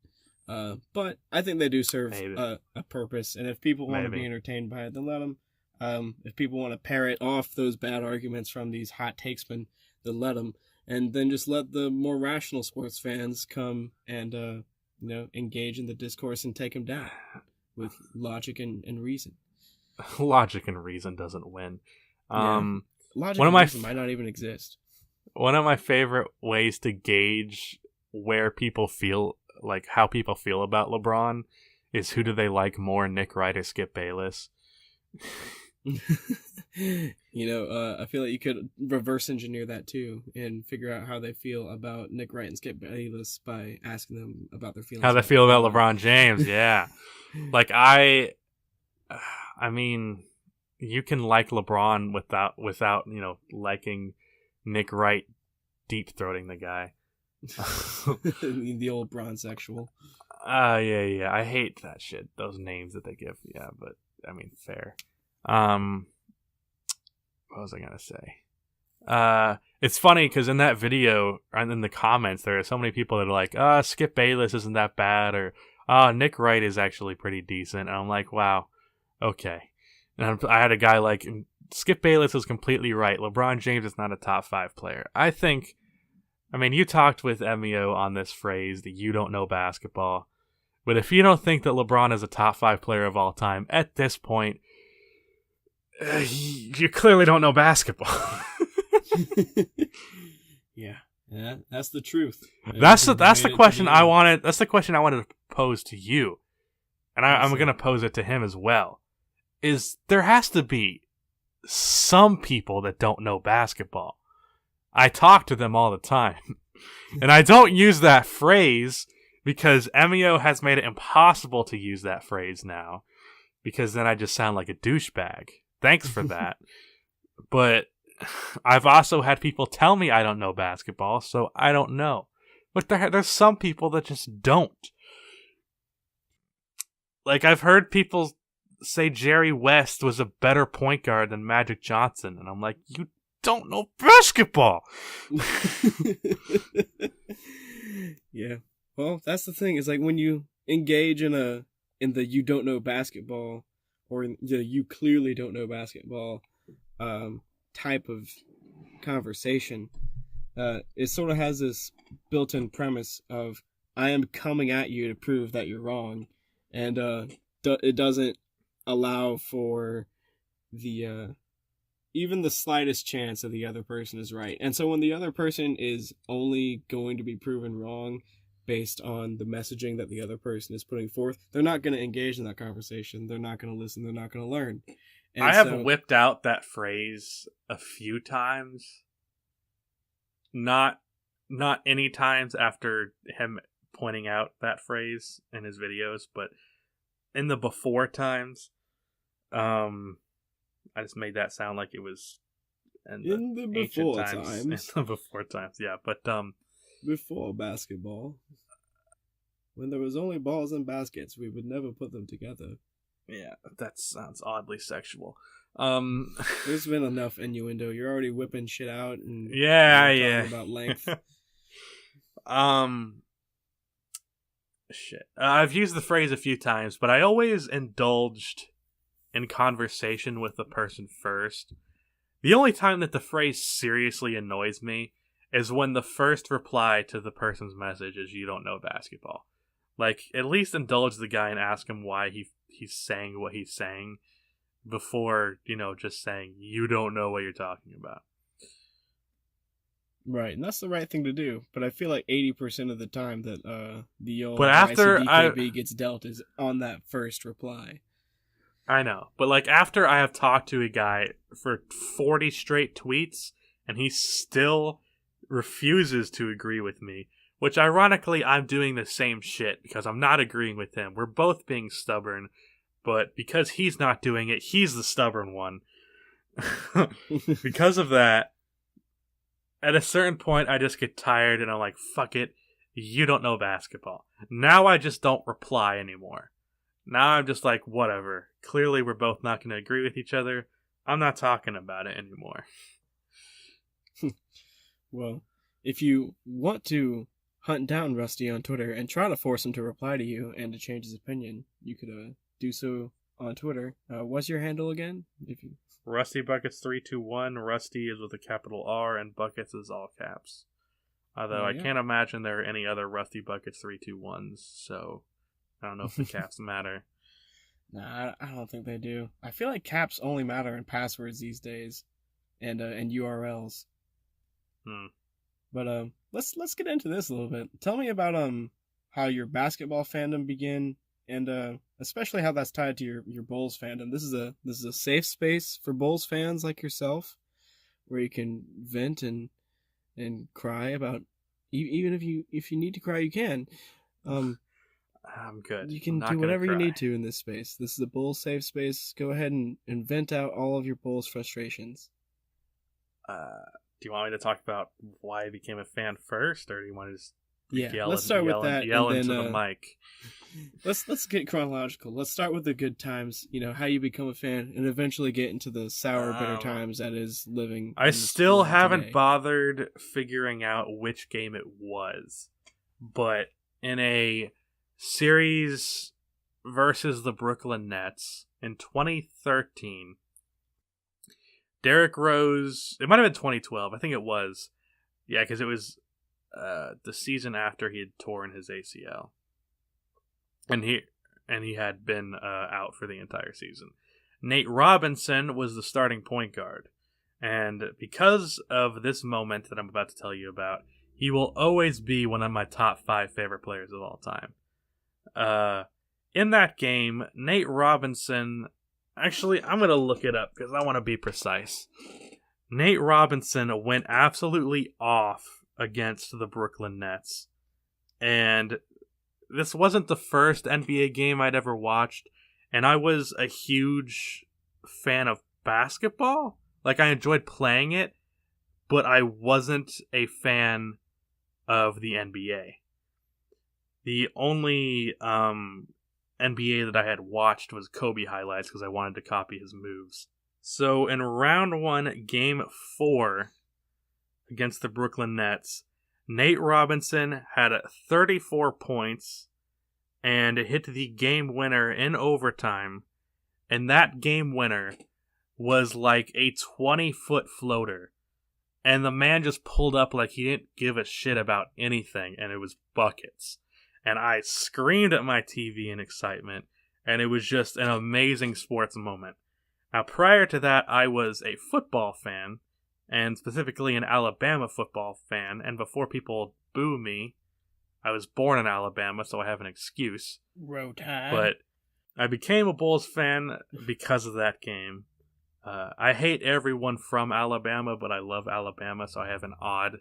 But I think they do serve a purpose, and if people want to be entertained by it, then let them. If people want to parrot off those bad arguments from these hot takesmen, then let them. And then just let the more rational sports fans come and, engage in the discourse and take them down with logic and reason. Logic and reason doesn't win. Logic and reason might not even exist. One of my favorite ways to gauge where people feel like how people feel about LeBron is who do they like more, Nick Wright or Skip Bayless? I feel like you could reverse engineer that too and figure out how they feel about Nick Wright and Skip Bayless by asking them about their feelings. How they feel about LeBron James, yeah. Like I mean, you can like LeBron without liking Nick Wright deep throating the guy. The old bronzexual. Yeah. I hate that shit. Those names that they give. Yeah, but I mean, fair. What was I gonna say? It's funny because in that video and in the comments, there are so many people that are like, Skip Bayless isn't that bad, or Nick Wright is actually pretty decent. And I'm like, wow, okay. And I had a guy like, Skip Bayless is completely right. LeBron James is not a top 5 player. I mean, you talked with Emio on this phrase that you don't know basketball. But if you don't think that LeBron is a top 5 player of all time, at this point, you clearly don't know basketball. Yeah, that's the truth. That's the question I wanted. That's the question I wanted to pose to you, and I'm going to pose it to him as well. Is there has to be some people that don't know basketball. I talk to them all the time. And I don't use that phrase because Emio has made it impossible to use that phrase now. Because then I just sound like a douchebag. Thanks for that. But I've also had people tell me I don't know basketball, so I don't know. But there's some people that just don't. Like, I've heard people say Jerry West was a better point guard than Magic Johnson. And I'm like, you don't know basketball. Yeah. Well, that's the thing. It's like when you engage in the you don't know basketball or in the you clearly don't know basketball type of conversation, it sort of has this built-in premise of I am coming at you to prove that you're wrong, and it doesn't allow for the even the slightest chance that the other person is right. And so when the other person is only going to be proven wrong based on the messaging that the other person is putting forth, they're not going to engage in that conversation. They're not going to listen. They're not going to learn. And I have whipped out that phrase a few times. Not any times after him pointing out that phrase in his videos, but in the before times, I just made that sound like it was in the before times. In the before times, yeah. But before basketball, when there was only balls and baskets, we would never put them together. Yeah, that sounds oddly sexual. There's been enough innuendo. You're already whipping shit out and yeah. Talking about length. Shit. I've used the phrase a few times, but I always indulged in conversation with the person first. The only time that the phrase seriously annoys me is when the first reply to the person's message is you don't know basketball. Like, at least indulge the guy and ask him why he's saying what he's saying before, just saying you don't know what you're talking about. Right, and that's the right thing to do. But I feel like 80% of the time that the old ICDKB gets dealt is on that first reply. I know, but like after I have talked to a guy for 40 straight tweets and he still refuses to agree with me, which ironically I'm doing the same shit because I'm not agreeing with him. We're both being stubborn, but because he's not doing it, he's the stubborn one. Because of that, at a certain point I just get tired and I'm like, fuck it, you don't know basketball. Now I just don't reply anymore. Now I'm just like, whatever. Clearly we're both not going to agree with each other. I'm not talking about it anymore. Well, if you want to hunt down Rusty on Twitter and try to force him to reply to you and to change his opinion, you could do so on Twitter. What's your handle again? Rusty Buckets 321. Rusty is with a capital R and Buckets is all caps. Although I can't imagine there are any other Rusty Buckets 321s, so I don't know if the caps matter. Nah, I don't think they do. I feel like caps only matter in passwords these days, and URLs. But let's get into this a little bit. Tell me about how your basketball fandom began, and especially how that's tied to your Bulls fandom. This is a safe space for Bulls fans like yourself, where you can vent and cry about, even if you need to cry, you can. I'm good. You can do whatever you need to in this space. This is a Bulls safe space. Go ahead and vent out all of your Bulls frustrations. Do you want me to talk about why I became a fan first, or do you want to just let's start with that. Yell and into then, the mic. Let's get chronological. Let's start with the good times. How you become a fan, and eventually get into the sour, bitter times that is living. I still haven't today. bothered figuring out which game it was, but in a series versus the Brooklyn Nets in 2013, Derrick Rose. It might have been 2012. I think it was. Yeah, because it was the season after he had torn his ACL, and he had been out for the entire season. Nate Robinson was the starting point guard, and because of this moment that I'm about to tell you about, he will always be one of my top 5 favorite players of all time. In that game, Nate Robinson. Actually, I'm going to look it up because I want to be precise. Nate Robinson went absolutely off against the Brooklyn Nets. And this wasn't the first NBA game I'd ever watched. And I was a huge fan of basketball. Like, I enjoyed playing it, but I wasn't a fan of the NBA. The only NBA that I had watched was Kobe highlights because I wanted to copy his moves. So in round 1, game 4 against the Brooklyn Nets, Nate Robinson had 34 points and hit the game winner in overtime. And that game winner was like a 20-foot floater. And the man just pulled up like he didn't give a shit about anything, and it was buckets. And I screamed at my TV in excitement, and it was just an amazing sports moment. Now, prior to that, I was a football fan, and specifically an Alabama football fan, and before people boo me, I was born in Alabama, so I have an excuse. Row Tide. But I became a Bulls fan because of that game. I hate everyone from Alabama, but I love Alabama, so I have an odd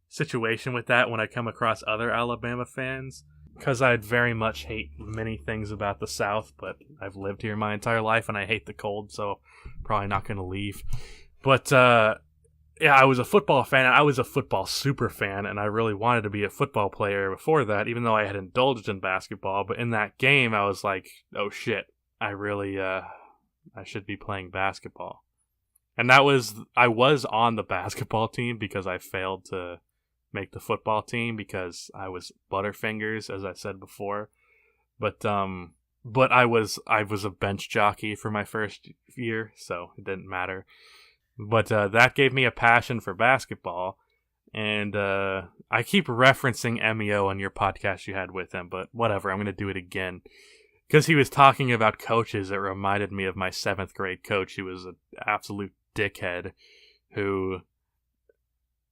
situation with that when I come across other Alabama fans. Because I'd very much hate many things about the South, but I've lived here my entire life and I hate the cold, so probably not going to leave. But yeah, I was a football fan, and I was a football super fan, and I really wanted to be a football player before that, even though I had indulged in basketball. But in that game, I was like, oh shit, I really, I should be playing basketball. And I was on the basketball team because I failed to make the football team because I was Butterfingers, as I said before. But I was a bench jockey for my first year, so it didn't matter. But that gave me a passion for basketball, and I keep referencing MEO on your podcast you had with him, but whatever, I'm going to do it again. Because he was talking about coaches, it reminded me of my 7th grade coach. He was an absolute dickhead who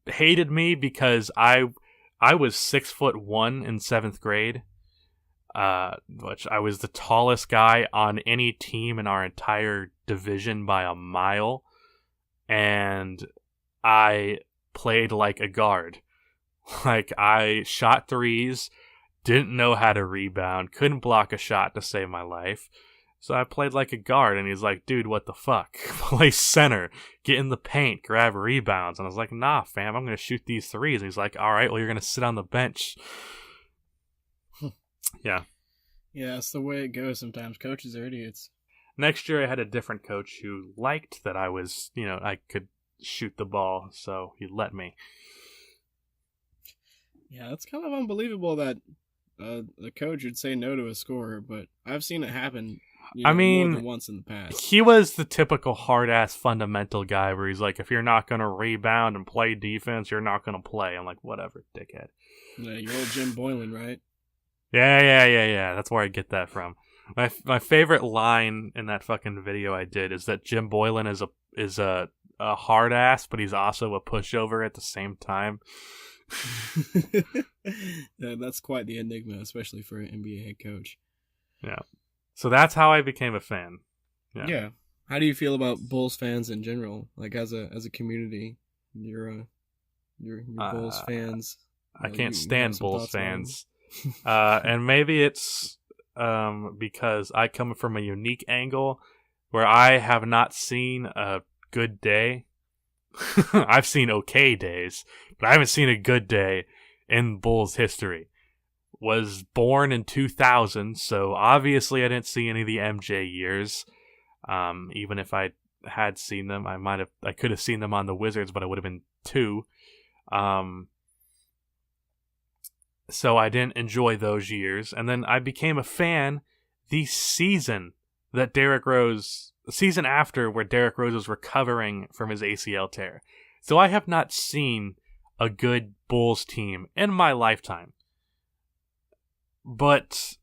hated me because I was 6'1" in 7th grade, which I was the tallest guy on any team in our entire division by a mile, and I played like a guard. Like, I shot threes, didn't know how to rebound, couldn't block a shot to save my life. So I played like a guard, and he's like, dude, what the fuck? Play center, get in the paint, grab rebounds. And I was like, nah, fam, I'm going to shoot these threes. And he's like, all right, well, you're going to sit on the bench. Yeah. Yeah, that's the way it goes sometimes. Coaches are idiots. Next year, I had a different coach who liked that I was, I could shoot the ball, so he let me. Yeah, it's kind of unbelievable that the coach would say no to a scorer, but I've seen it happen. More than once in the past. He was the typical hard-ass fundamental guy where he's like, if you're not going to rebound and play defense, you're not going to play. I'm like, whatever, dickhead. Yeah, your old Jim Boylan, right? Yeah. That's where I get that from. My favorite line in that fucking video I did is that Jim Boylan is a a hard ass, but he's also a pushover at the same time. Yeah, that's quite the enigma, especially for an NBA head coach. Yeah. So that's how I became a fan. Yeah. How do you feel about Bulls fans in general? Like as a community, you're Bulls fans. I can't stand Bulls fans. And maybe it's because I come from a unique angle where I have not seen a good day. I've seen okay days, but I haven't seen a good day in Bulls history. Was born in 2000, so obviously I didn't see any of the MJ years. Even if I had seen them, I could have seen them on the Wizards, but I would have been 2. So I didn't enjoy those years, and then I became a fan the season after where Derrick Rose was recovering from his ACL tear. So I have not seen a good Bulls team in my lifetime. But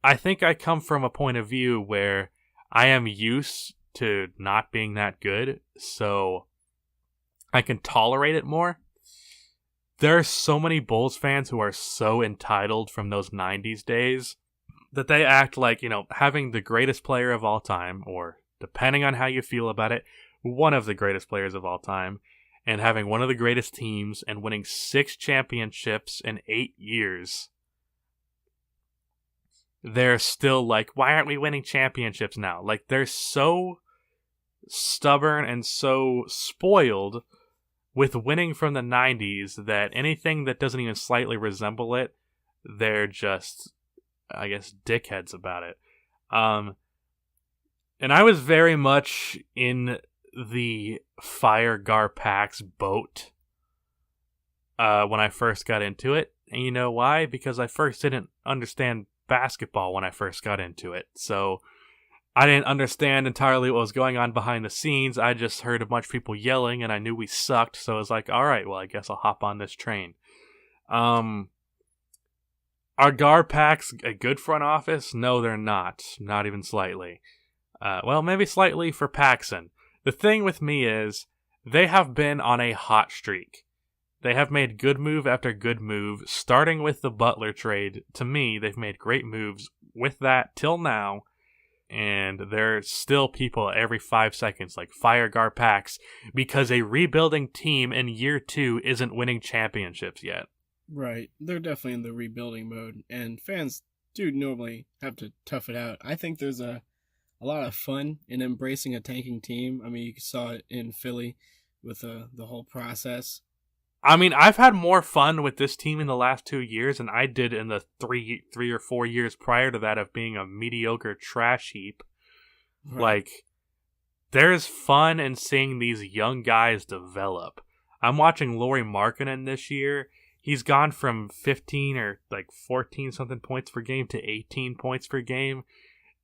I think I come from a point of view where I am used to not being that good, so I can tolerate it more. There are so many Bulls fans who are so entitled from those 90s days that they act like, having the greatest player of all time, or depending on how you feel about it, one of the greatest players of all time, and having one of the greatest teams and winning 6 championships in 8 years. They're still like, why aren't we winning championships now? Like, they're so stubborn and so spoiled with winning from the 90s that anything that doesn't even slightly resemble it, they're just, I guess, dickheads about it. And I was very much in the Fire Garpax boat when I first got into it. And you know why? Because I first didn't understand basketball when I first got into it. So I didn't understand entirely what was going on behind the scenes. I just heard a bunch of people yelling and I knew we sucked. So I was like, all right, well, I guess I'll hop on this train. Are Garpax a good front office? No, they're not. Not even slightly. Well, maybe slightly for Paxson. The thing with me is they have been on a hot streak. They have made good move after good move, starting with the Butler trade. To me, they've made great moves with that till now. And there's still people every 5 seconds like fire Garpax because a rebuilding team in year 2 isn't winning championships yet. Right. They're definitely in the rebuilding mode, and fans do normally have to tough it out. I think there's a lot of fun in embracing a tanking team. I mean, you saw it in Philly with the whole process. I mean, I've had more fun with this team in the last 2 years than I did in the three or 4 years prior to that of being a mediocre trash heap. Right. Like, there's fun in seeing these young guys develop. I'm watching Lauri Markkanen this year. He's gone from 15 or like 14 something points per game to 18 points per game,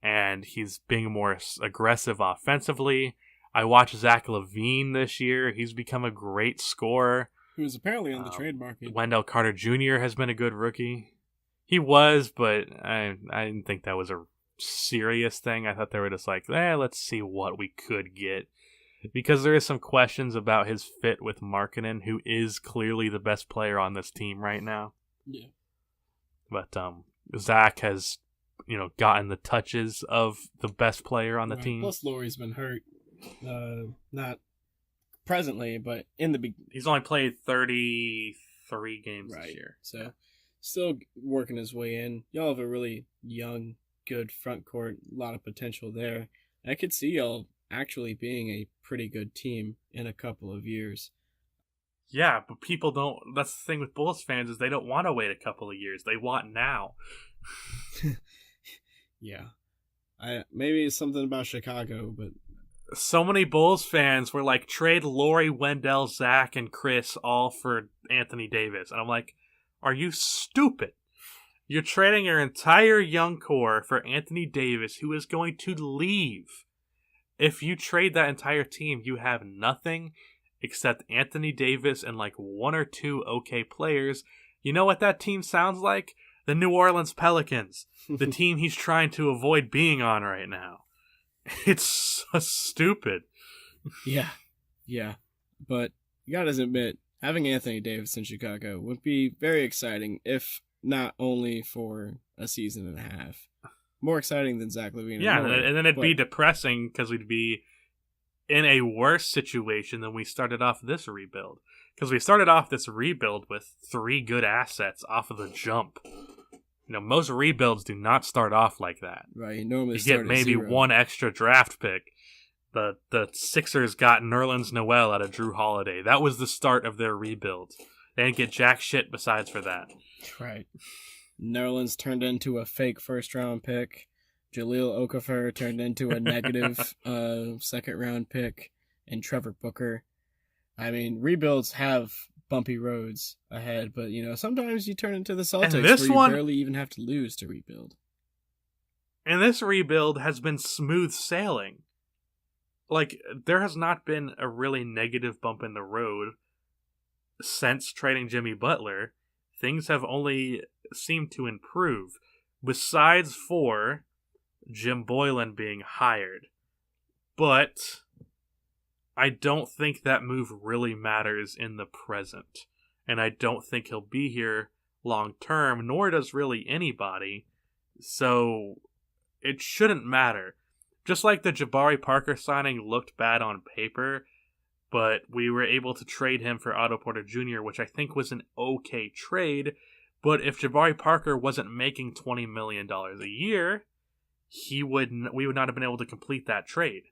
and he's being more aggressive offensively. I watched Zach LaVine this year. He's become a great scorer. He was apparently on the trade market. Wendell Carter Jr. has been a good rookie. He was, but I didn't think that was a serious thing. I thought they were just like, let's see what we could get. Because there is some questions about his fit with Markkanen, who is clearly the best player on this team right now. Yeah. But Zach has, gotten the touches of the best player on the team. Plus, Lauri's been hurt. Not presently, but in the he's only played 33 games this year. So, still working his way in. Y'all have a really young, good front court. A lot of potential there. I could see y'all actually being a pretty good team in a couple of years. Yeah, but people don't. That's the thing with Bulls fans is they don't want to wait a couple of years. They want now. Yeah. Maybe it's something about Chicago, but so many Bulls fans were like, trade Lauri, Wendell, Zach, and Chris all for Anthony Davis. And I'm like, are you stupid? You're trading your entire young core for Anthony Davis, who is going to leave. If you trade that entire team, you have nothing except Anthony Davis and like 1 or 2 okay players. You know what that team sounds like? The New Orleans Pelicans. The team he's trying to avoid being on right now. It's so stupid. Yeah, Yeah, but you gotta admit, having Anthony Davis in Chicago would be very exciting, if not only for a season and a half. More exciting than Zach LaVine. Yeah, and then it'd be but depressing because we'd be in a worse situation than we started off this rebuild. Because we started off this rebuild with 3 good assets off of the jump. Most rebuilds do not start off like that. Right, you normally You start get at maybe 0. 1 extra draft pick. The Sixers got Nerlens Noel out of Drew Holiday. That was the start of their rebuild. They didn't get jack shit besides for that. Right. Nerlens turned into a fake first-round pick. Jahlil Okafor turned into a negative second-round pick. And Trevor Booker. I mean, rebuilds have bumpy roads ahead, but, sometimes you turn into the Celtics where you barely even have to lose to rebuild. And this rebuild has been smooth sailing. Like, there has not been a really negative bump in the road since trading Jimmy Butler. Things have only seemed to improve, besides for Jim Boylan being hired. But I don't think that move really matters in the present. And I don't think he'll be here long term, nor does really anybody. So it shouldn't matter. Just like the Jabari Parker signing looked bad on paper, but we were able to trade him for Otto Porter Jr., which I think was an okay trade. But if Jabari Parker wasn't making $20 million a year, we would not have been able to complete that trade.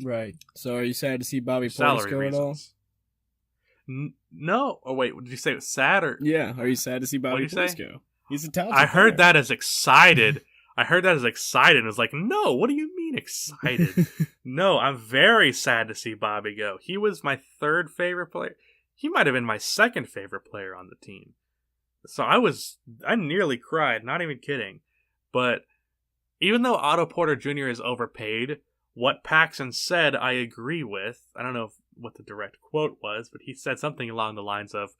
Right. So are you sad to see Bobby Portis go at all? No. Oh, wait. Did you say it was sad? Or... Yeah. Are you sad to see Bobby Portis go? He's a talented I heard player. that as excited. I heard that as excited. I was like, no, what do you mean excited? No, I'm very sad to see Bobby go. He was my 3rd favorite player. He might have been my 2nd favorite player on the team. So I nearly cried, not even kidding. But even though Otto Porter Jr. is overpaid, what Paxson said I agree with. I don't know what the direct quote was, but he said something along the lines of,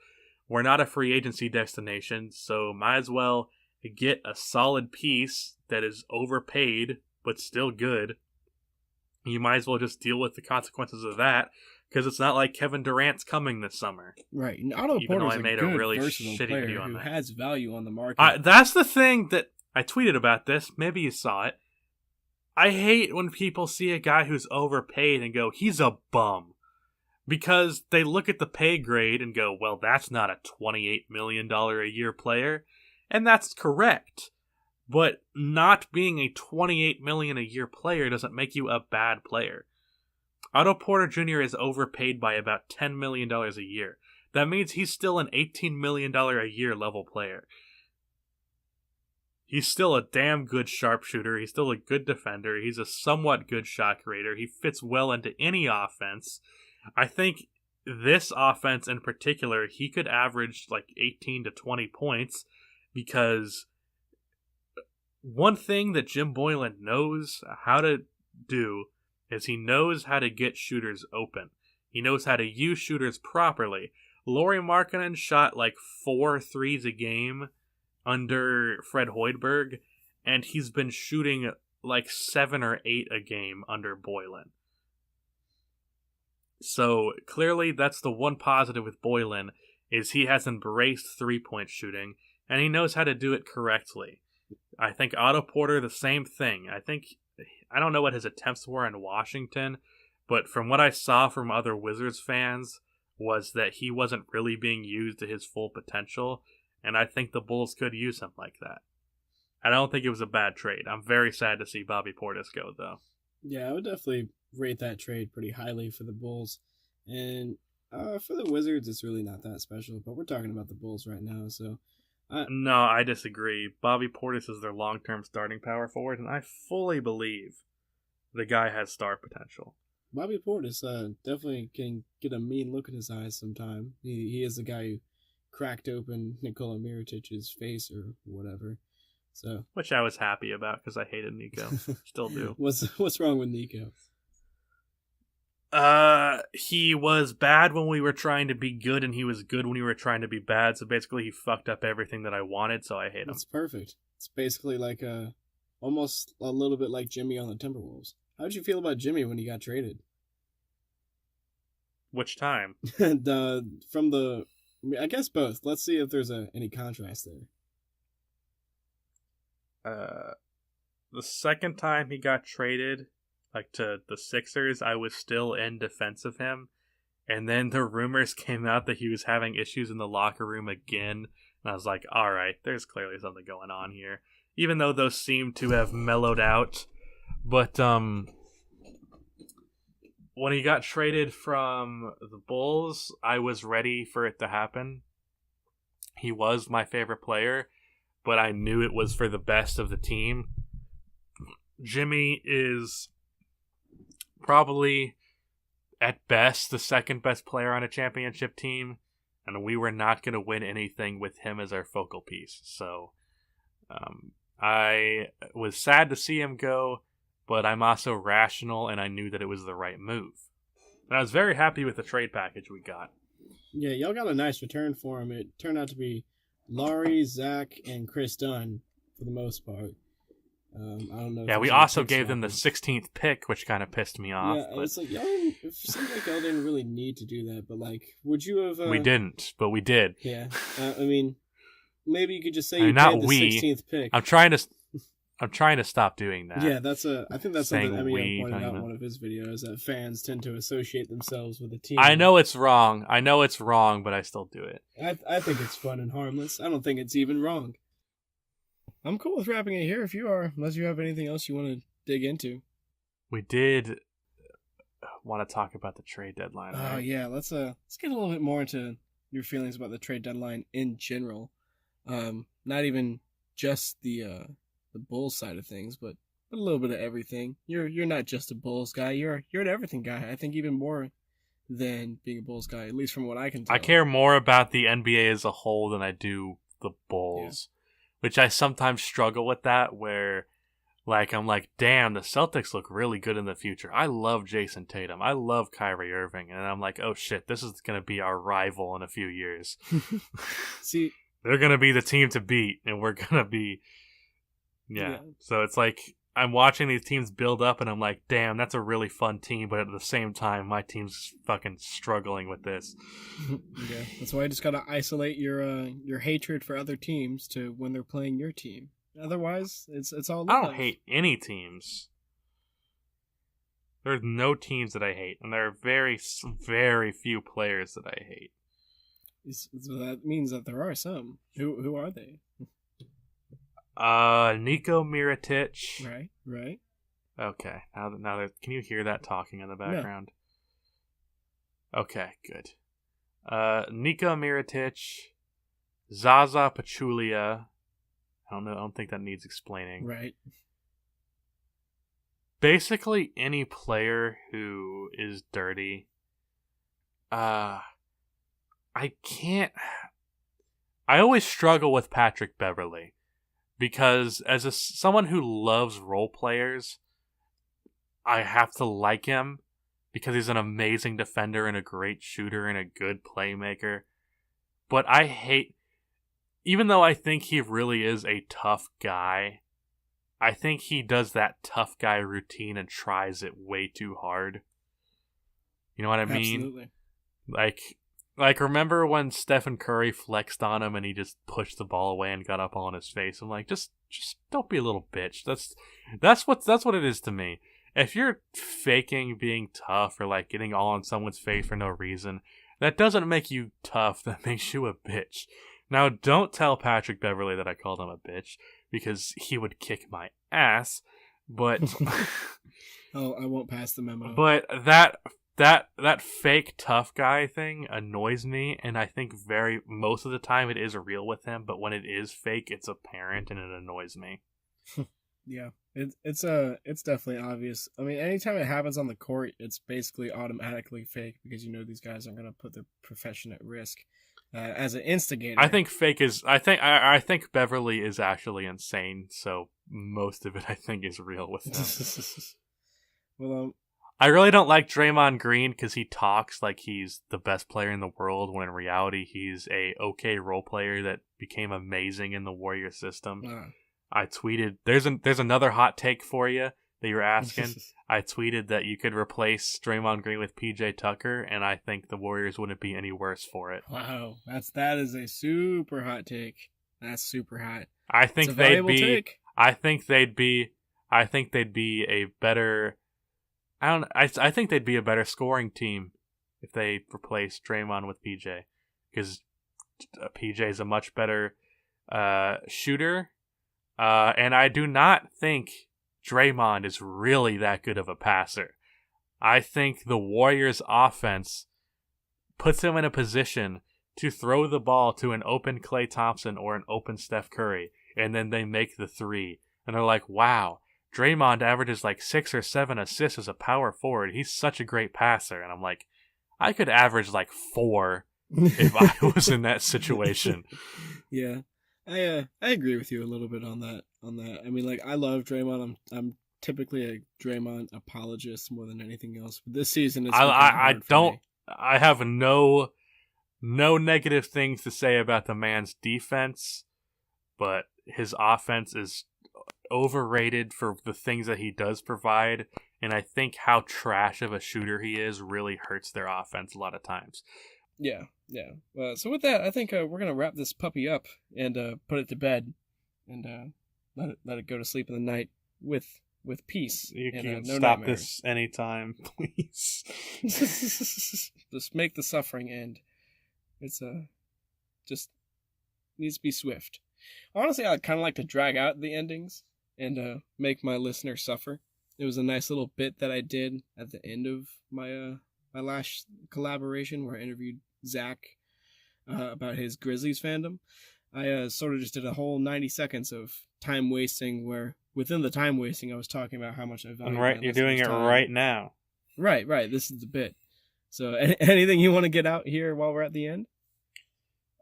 we're not a free agency destination, so might as well get a solid piece that is overpaid but still good. You might as well just deal with the consequences of that, because it's not like Kevin Durant's coming this summer. Right. And Otto Porter's a good, really versatile shitty player video on who that. has value on the market. That's the thing that I tweeted about this. Maybe you saw it. I hate when people see a guy who's overpaid and go, he's a bum. Because they look at the pay grade and go, well, that's not a $28 million a year player. And that's correct. But not being a $28 million a year player doesn't make you a bad player. Otto Porter Jr. is overpaid by about $10 million a year. That means he's still an $18 million a year level player. He's still a damn good sharpshooter. He's still a good defender. He's a somewhat good shot creator. He fits well into any offense. I think this offense in particular, he could average like 18 to 20 points, because one thing that Jim Boylan knows how to do is he knows how to get shooters open. He knows how to use shooters properly. Lauri Markkanen shot like 4 threes a game under Fred Hoiberg, and he's been shooting like 7 or 8 a game under Boylan. So clearly that's the one positive with Boylan, is he has embraced 3-point shooting, and he knows how to do it correctly. I think Otto Porter, the same thing. I don't know what his attempts were in Washington, but from what I saw from other Wizards fans was that he wasn't really being used to his full potential, and I think the Bulls could use him like that. I don't think it was a bad trade. I'm very sad to see Bobby Portis go, though. Yeah, I would definitely rate that trade pretty highly for the Bulls. And for the Wizards, it's really not that special, but we're talking about the Bulls right now, so... No, I disagree. Bobby Portis is their long-term starting power forward, and I fully believe the guy has star potential. Bobby Portis definitely can get a mean look in his eyes sometime. He is the guy who cracked open Nikola Mirotic's face or whatever. So, which I was happy about because I hated Nico. Still do. What's wrong with Nico? He was bad when we were trying to be good, and he was good when we were trying to be bad. So basically, he fucked up everything that I wanted. So I hate him. That's perfect. It's basically like almost a little bit like Jimmy on the Timberwolves. How did you feel about Jimmy when he got traded? Which time? I guess both. Let's see if there's any contrast there. The second time he got traded, like to the Sixers, I was still in defense of him. And then the rumors came out that he was having issues in the locker room again. And I was like, all right, there's clearly something going on here. Even though those seem to have mellowed out. But when he got traded from the Bulls, I was ready for it to happen. He was my favorite player, but I knew it was for the best of the team. Jimmy is probably, at best, the second best player on a championship team, and we were not going to win anything with him as our focal piece. So I was sad to see him go, but I'm also rational, and I knew that it was the right move. And I was very happy with the trade package we got. Yeah, y'all got a nice return for him. It turned out to be Laurie, Zach, and Chris Dunn for the most part. I don't know. Yeah, we also gave them the 16th pick, which kind of pissed me off. Yeah, but it's like it seems like y'all didn't really need to do that, but like, would you have? We didn't, but we did. Yeah, I mean, maybe you could just say I mean, you not paid the we. 16th pick. I'm trying to stop doing that. Yeah, I think that's something we, pointed out in one of his videos, that fans tend to associate themselves with a team. I know it's wrong, but I still do it. I think it's fun and harmless. I don't think it's even wrong. I'm cool with wrapping it here if you are, unless you have anything else you want to dig into. We did want to talk about the trade deadline. Oh, right? yeah, let's get a little bit more into your feelings about the trade deadline in general. Not even just the Bulls side of things, but a little bit of everything. You're not just a Bulls guy. You're an everything guy. I think even more than being a Bulls guy, at least from what I can tell. I care more about the NBA as a whole than I do the Bulls, which I sometimes struggle with that, where like I'm like, damn, the Celtics look really good in the future. I love Jason Tatum. I love Kyrie Irving. And I'm like, oh shit, this is going to be our rival in a few years. See, they're going to be the team to beat, and we're going to be... Yeah. So it's like, I'm watching these teams build up, and I'm like, damn, that's a really fun team, but at the same time, my team's fucking struggling with this. Yeah, that's why I just gotta isolate your hatred for other teams to when they're playing your team. Otherwise, it's all love. I don't hate any teams. There's no teams that I hate, and there are very, very few players that I hate. So that means that there are some. Who are they? Nico Mirotic. Right. Okay. Now, can you hear that talking in the background? No. Okay, good. Nico Mirotic, Zaza Pachulia. I don't think that needs explaining. Right. Basically, any player who is dirty. I always struggle with Patrick Beverley. Because as someone who loves role players, I have to like him because he's an amazing defender and a great shooter and a good playmaker. But I hate, even though I think he really is a tough guy, I think he does that tough guy routine and tries it way too hard. You know what I mean? Absolutely. Like, remember when Stephen Curry flexed on him and he just pushed the ball away and got up all in his face? I'm like, just don't be a little bitch. That's what it is to me. If you're faking being tough or like getting all on someone's face for no reason, that doesn't make you tough. That makes you a bitch. Now, don't tell Patrick Beverley that I called him a bitch because he would kick my ass. But oh, I won't pass the memo. But that fake tough guy thing annoys me, and I think most of the time it is real with him, but when it is fake, it's apparent and it annoys me. Yeah, it's definitely obvious. I mean, anytime it happens on the court, it's basically automatically fake because you know these guys aren't going to put their profession at risk. As an instigator, I think Beverly is actually insane, so most of it I think is real with him. Well, I really don't like Draymond Green because he talks like he's the best player in the world when in reality he's a okay role player that became amazing in the Warrior system. I tweeted, there's another hot take for you. that you were asking, I tweeted that you could replace Draymond Green with PJ Tucker, and I think the Warriors wouldn't be any worse for it. Wow, that is a super hot take. That's super hot. I think It's a valuable take. I think they'd be a better. I think they'd be a better scoring team if they replaced Draymond with PJ, because PJ is a much better shooter, and I do not think Draymond is really that good of a passer. I think the Warriors' offense puts him in a position to throw the ball to an open Klay Thompson or an open Steph Curry, and then they make the three, and they're like, wow, Draymond averages like 6 or 7 assists as a power forward. He's such a great passer. And I'm like, I could average like 4 if I was in that situation. Yeah, I agree with you a little bit on that. I mean, like, I love Draymond. I'm typically a Draymond apologist more than anything else. But this season, it's I have no negative things to say about the man's defense, but his offense is overrated for the things that he does provide, and I think how trash of a shooter he is really hurts their offense a lot of times. Yeah. So with that, I think we're gonna wrap this puppy up and put it to bed, and let it go to sleep in the night with peace. You and, can no stop nightmares. this anytime, please. Just make the suffering end. It's just needs to be swift. Honestly, I'd kind of like to drag out the endings and make my listener suffer. It was a nice little bit that I did at the end of my my last collaboration where I interviewed Zach about his Grizzlies fandom. I sort of just did a whole 90 seconds of time wasting, where within the time wasting I was talking about how much I value. And right, you're doing it time. right now. Right. This is the bit. So anything you want to get out here while we're at the end?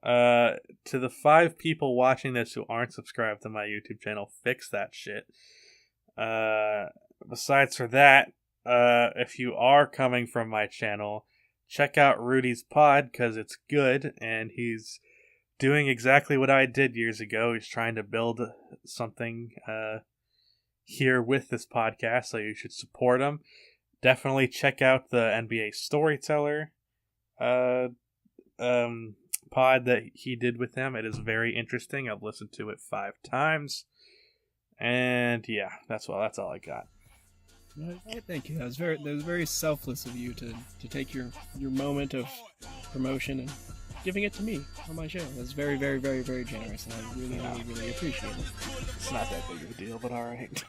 To the 5 people watching this who aren't subscribed to my YouTube channel, fix that shit. Besides for that, if you are coming from my channel, check out Rudy's pod, because it's good, and he's doing exactly what I did years ago. He's trying to build something here with this podcast, so you should support him. Definitely check out the NBA Storyteller pod that he did with him. It is very interesting. I've listened to it 5 times. And yeah, that's all I got. Thank you. That was very selfless of you to take your moment of promotion and giving it to me on my show. That's very, very, very, very generous, and I really, really, really appreciate it. It's not that big of a deal, but all right.